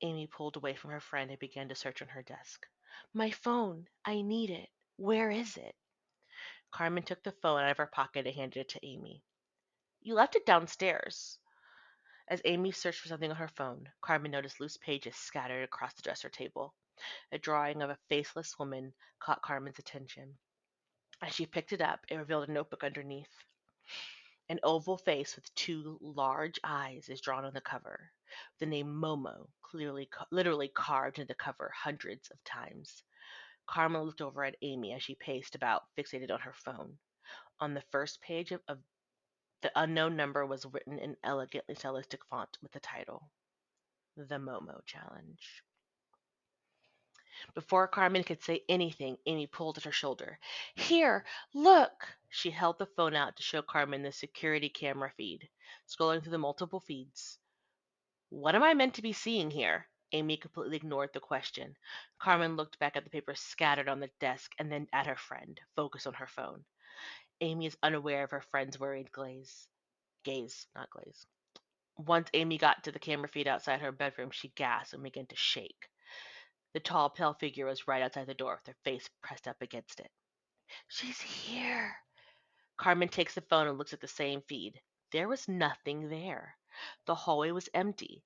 Amy pulled away from her friend and began to search on her desk. My phone. I need it. Where is it? Carmen took the phone out of her pocket and handed it to Amy. You left it downstairs. As Amy searched for something on her phone, Carmen noticed loose pages scattered across the dresser table. A drawing of a faceless woman caught Carmen's attention. As she picked it up, it revealed a notebook underneath. An oval face with two large eyes is drawn on the cover. The name Momo literally carved into the cover hundreds of times. Carmen looked over at Amy as she paced about, fixated on her phone. On the first page of the unknown number was written in elegantly stylistic font with the title, The Momo Challenge. Before Carmen could say anything, Amy pulled at her shoulder. Here, look! She held the phone out to show Carmen the security camera feed, scrolling through the multiple feeds. What am I meant to be seeing here? Amy completely ignored the question. Carmen looked back at the papers scattered on the desk and then at her friend, focused on her phone. Amy is unaware of her friend's worried not glaze. Once Amy got to the camera feed outside her bedroom, she gasped and began to shake. The tall, pale figure was right outside the door with her face pressed up against it. She's here. Carmen takes the phone and looks at the same feed. There was nothing there. The hallway was empty.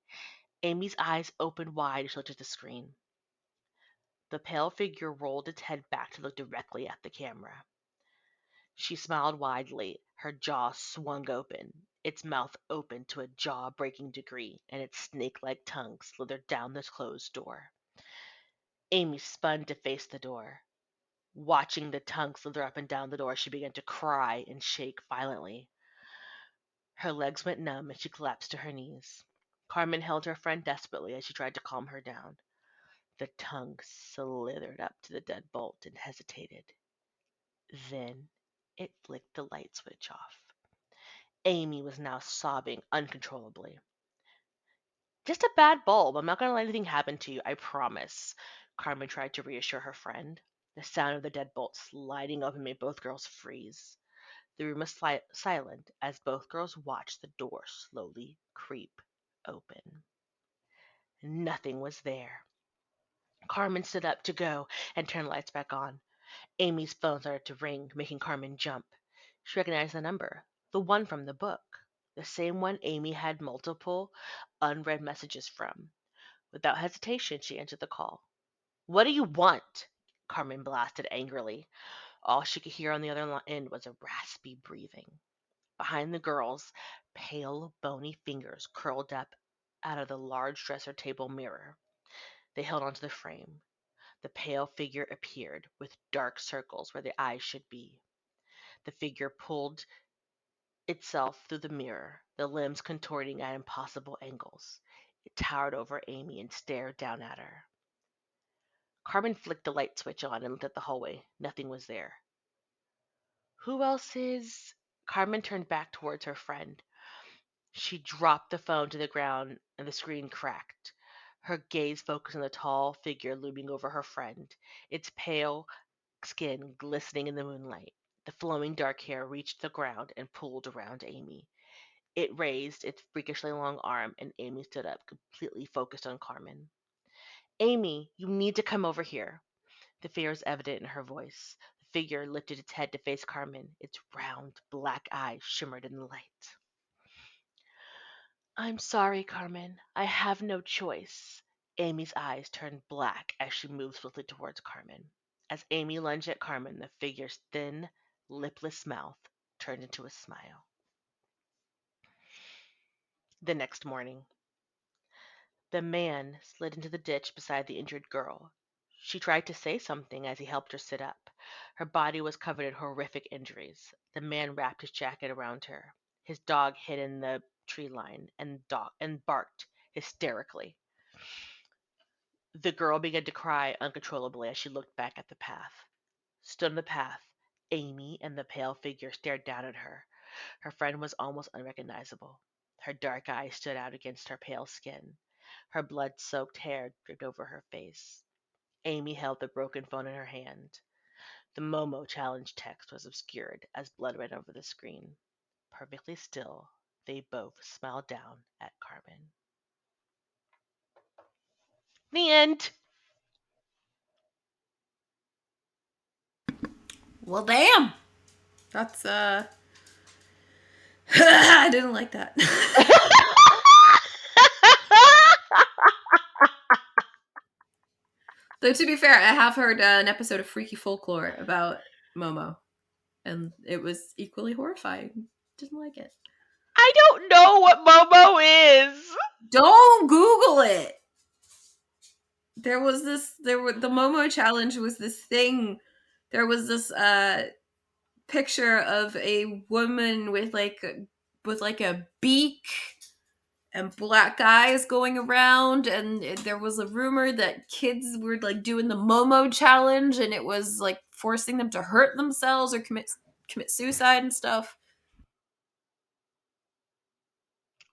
Amy's eyes opened wide as she looked at the screen. The pale figure rolled its head back to look directly at the camera. She smiled widely, her jaw swung open, its mouth open to a jaw-breaking degree, and its snake-like tongue slithered down the closed door. Amy spun to face the door. Watching the tongue slither up and down the door, she began to cry and shake violently. Her legs went numb and she collapsed to her knees. Carmen held her friend desperately as she tried to calm her down. The tongue slithered up to the deadbolt and hesitated. Then it flicked the light switch off. Amy was now sobbing uncontrollably. Just a bad bulb. I'm not going to let anything happen to you, I promise. Carmen tried to reassure her friend. The sound of the deadbolt sliding open made both girls freeze. The room was silent as both girls watched the door slowly creep open. Nothing was there. Carmen stood up to go and turn the lights back on. Amy's phone started to ring, making Carmen jump. She recognized the number, the one from the book, the same one Amy had multiple unread messages from. Without hesitation, she answered the call. "What do you want?" Carmen blasted angrily. All she could hear on the other end was a raspy breathing. Behind the girls, pale, bony fingers curled up out of the large dresser table mirror. They held onto the frame. The pale figure appeared, with dark circles where the eyes should be. The figure pulled itself through the mirror, the limbs contorting at impossible angles. It towered over Amy and stared down at her. Carmen flicked the light switch on and looked at the hallway. Nothing was there. Who else is... Carmen turned back towards her friend. She dropped the phone to the ground and the screen cracked. Her gaze focused on the tall figure looming over her friend, its pale skin glistening in the moonlight. The flowing dark hair reached the ground and pulled around Amy. It raised its freakishly long arm, and Amy stood up, completely focused on Carmen. "Amy, you need to come over here." The fear was evident in her voice. The figure lifted its head to face Carmen. Its round, black eyes shimmered in the light. "I'm sorry, Carmen. I have no choice." Amy's eyes turned black as she moved swiftly towards Carmen. As Amy lunged at Carmen, the figure's thin, lipless mouth turned into a smile. The next morning, the man slid into the ditch beside the injured girl. She tried to say something as he helped her sit up. Her body was covered in horrific injuries. The man wrapped his jacket around her. His dog hid in the tree line and barked hysterically. The girl began to cry uncontrollably as she looked back at the path. Stood on the path, Amy and the pale figure stared down at her. Her friend was almost unrecognizable. Her dark eyes stood out against her pale skin. Her blood-soaked hair dripped over her face. Amy held the broken phone in her hand. The Momo challenge text was obscured as blood ran over the screen. Perfectly still, they both smiled down at Carmen. The end. Well, damn. That's I didn't like that. Though to be fair, I have heard an episode of Freaky Folklore about Momo, and it was equally horrifying. Didn't like it. I don't know what Momo is. Don't Google it. There was this. The Momo challenge was this thing. There was this picture of a woman with like a beak and black eyes going around, and there was a rumor that kids were like doing the Momo challenge, and it was like forcing them to hurt themselves or commit suicide and stuff.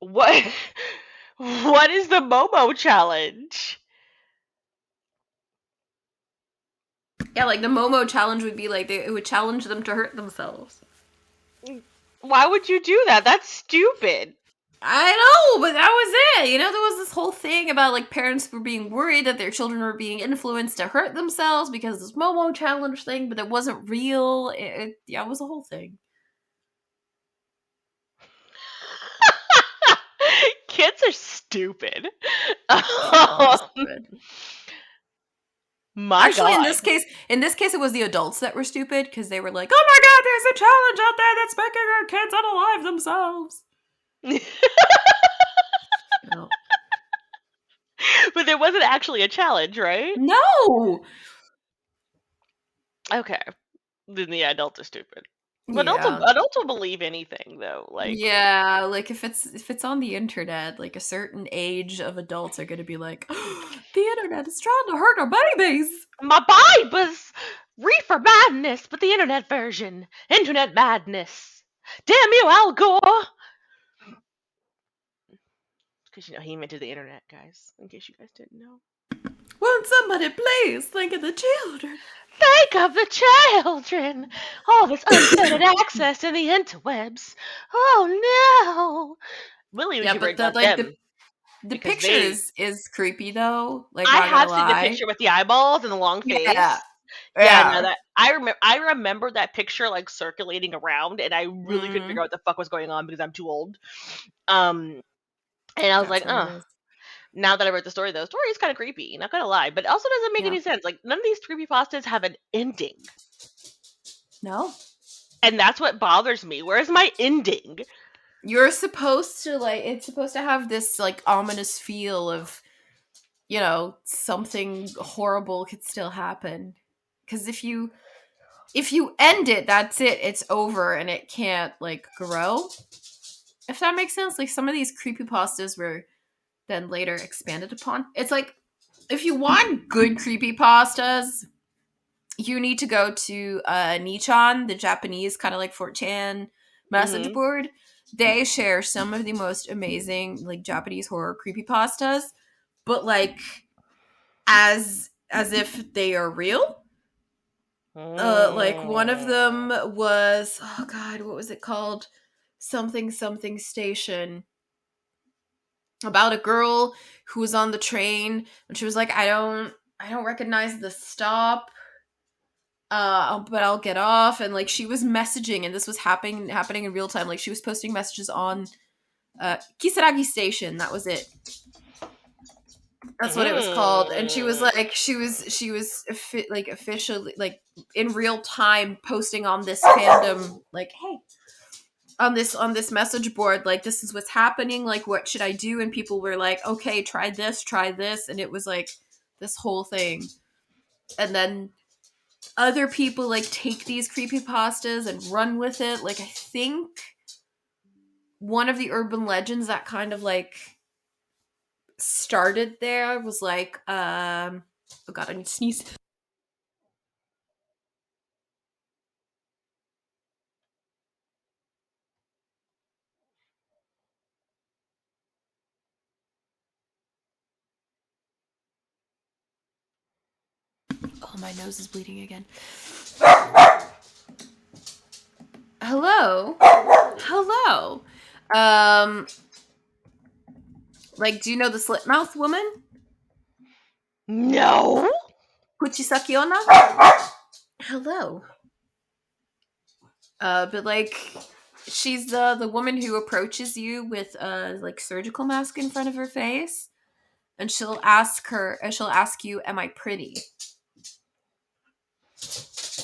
What? What is the Momo challenge? Yeah, like the Momo challenge would be like it would challenge them to hurt themselves. Why would you do that? That's stupid. I know, but that was it. You know, there was this whole thing about like parents were being worried that their children were being influenced to hurt themselves because of this Momo challenge thing, but it wasn't real. It was a whole thing. Kids are stupid. Kids are all stupid. My Actually, God. in this case, it was the adults that were stupid because they were like, "Oh my god, there's a challenge out there that's making our kids unalive themselves." No. But there wasn't actually a challenge, right? No. Okay. Then the adults are stupid. But Yeah. adults will believe anything though. Like, Yeah, like if it's on the internet, like a certain age of adults are gonna be like, the internet is trying to hurt our babies. my Bibles, reefer madness, but the internet version, internet madness. Damn you, Al Gore! Because he invented the internet, guys. In case you guys didn't know. Won't somebody please think of the children? Think of the children! All this unfettered access to the interwebs. Oh no! Really, we Yeah, should but write the about like them the because picture they. is creepy though. Like, I not gonna have seen the lie. picture with the eyeballs and the long Yeah, face. Yeah, no, yeah. that I remember that picture like circulating around, and I really couldn't figure Mm, out what the fuck was going on because I'm too old. Um, and I was that's like, what it oh. is. Now that I read the story, though, the story is kind of creepy. Not gonna lie, but it also doesn't make Yeah. any sense. Like none of these creepypastas have an ending, No. and that's what bothers me. Where's my ending? You're supposed to like it's supposed to have this like ominous feel of, something horrible could still happen. Cuz if you end it, that's it. It's over and it can't like grow. If that makes sense, like some of these creepypastas were then later expanded upon. It's like if you want good creepypastas, you need to go to Nichan, the Japanese kind of like 4chan message Mm-hmm. board. They share some of the most amazing like Japanese horror creepypastas, but like as if they are real. Like one of them Mm. was, oh god, what was it called? Something something station, about a girl who was on the train and she was like, I don't recognize the stop, but I'll get off. And like she was messaging, and this was happening in real time. Like she was posting messages on Kisaragi Station. That was it. That's what it was called. And she was Mm. like, like officially like in real time posting on this fandom, like, hey, on this message board, like this is what's happening. Like what should I do? And people were like, okay, try this, and it was like this whole thing. And then other people like take these creepypastas and run with it. Like I think one of the urban legends that kind of like started there was like oh god, I need to sneeze. Oh, my nose is bleeding again. Hello. um like, do you know the slit mouth woman, No. Kuchisaki Onna? Hello. But like, she's the woman who approaches you with a like surgical mask in front of her face, and she'll ask you, "Am I pretty?"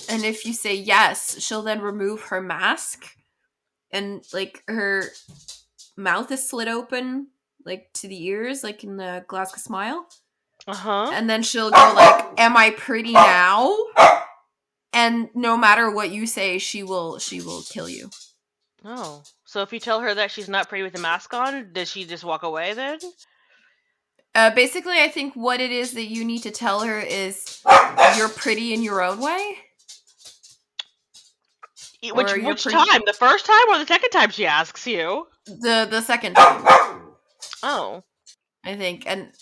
And if you say yes, she'll then remove her mask, and like her mouth is slit open like to the ears, like in the Glasgow Smile, Uh-huh. and then she'll go like, "Am I pretty now?" And no matter what you say, she will kill you. Oh. So if you tell her that she's not pretty with the mask on, does she just walk away then? Basically, I think what it is that you need to tell her is you're pretty in your own way, Which or you're which pretty time? The first time or the second time she asks you? the second time, Oh. I think. And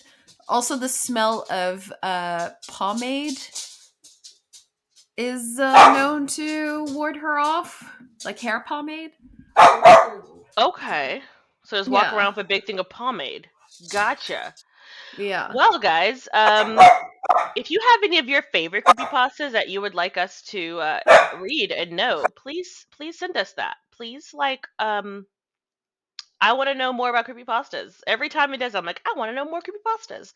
also the smell of pomade is known to ward her off, like hair pomade. Okay. So just walk Yeah, around with a big thing of pomade. Gotcha. yeah. Well, guys, if you have any of your favorite creepypastas that you would like us to read and know, please send us that. Please, like, I want to know more about creepypastas. Every time it does, I'm like, I want to know more creepypastas.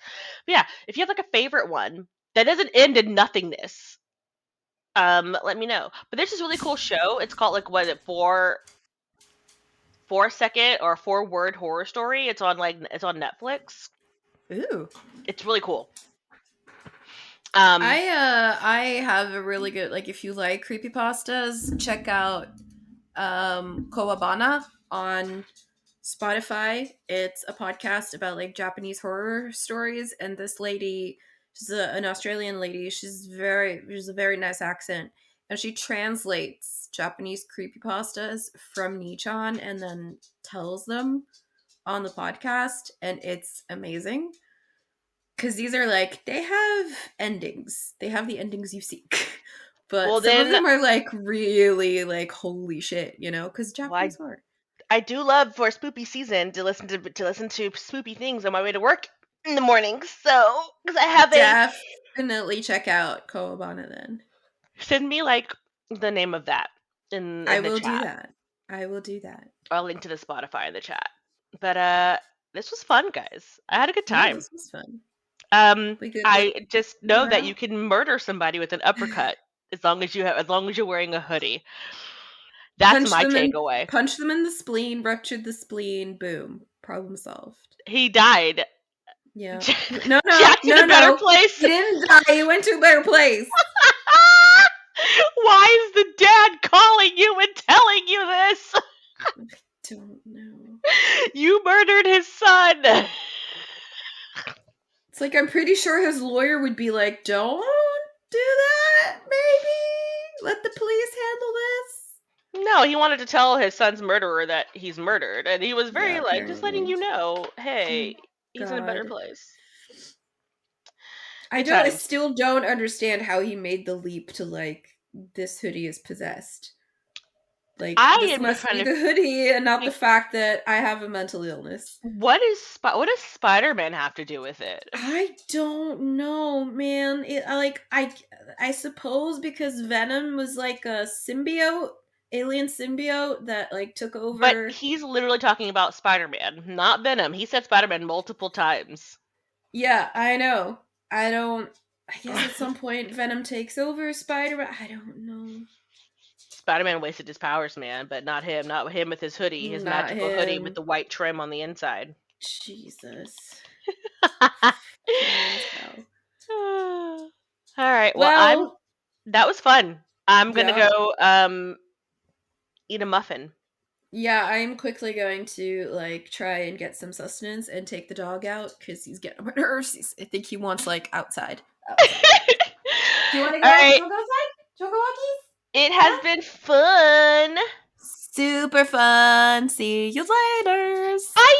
But yeah, if you have like a favorite one, that doesn't end in nothingness, let me know. But there's this really cool show. It's called like what is it, 4 second or 4 word horror story. It's on Netflix. Ooh. It's really cool. I have a really good, like, if you like creepypastas, check out Kowabana on Spotify. It's a podcast about like Japanese horror stories, and this lady, she's an Australian lady. She's a very nice accent, and she translates Japanese creepypastas from Nichan and then tells them on the podcast, and it's amazing. Because these are like, they have endings. They have the endings you seek. But Well, some of then, them are like really like holy shit, because well, Japanese horror. I do love for spoopy season to listen to spoopy things on my way to work in the mornings. So, because I have Definitely check out Kowabana then. send me like the name of that in I the will do chat. that. I will do that. I'll link to the Spotify in the chat. But this was fun, guys. I had a good Yeah, time. this was fun. We could I just know more that out. you can murder somebody with an uppercut as long as you're wearing a hoodie. That's my takeaway. Punch them in the spleen, ruptured the spleen, boom. Problem solved. He died. Yeah. Jack's No, in a better place. He didn't die. He went to a better place. Why is the dad calling you and telling you this? Don't know. You murdered his son. It's like, I'm pretty sure his lawyer would be like, don't do that, maybe? Let the police handle this? No, he wanted to tell his son's murderer that he's murdered, and he was very Yeah, like, just letting apparently. you know, hey, Oh, he's in a better God. place. I Good times. still don't understand how he made the leap to like, this hoodie is possessed. Like, this must be the hoodie and not the fact that I have a mental illness. What does Spider-Man have to do with it? I don't know, man. I suppose because Venom was like a symbiote, alien symbiote that like took over. But he's literally talking about Spider-Man, not Venom. He said Spider-Man multiple times. Yeah, I know. I guess at some point Venom takes over Spider-Man. I don't know. Spider-Man wasted his powers, man, but not him. Not him with his hoodie, his magical hoodie with the white trim on the inside. Jesus. All right. Well, that was fun. I'm gonna go eat a muffin. Yeah, I'm quickly going to like try and get some sustenance and take the dog out because he's getting on my nerves. I think he wants like outside. Do you want to go? Right. Do you want to go outside? Do you want to go walkies? It has been fun. Super fun. See you later. Bye.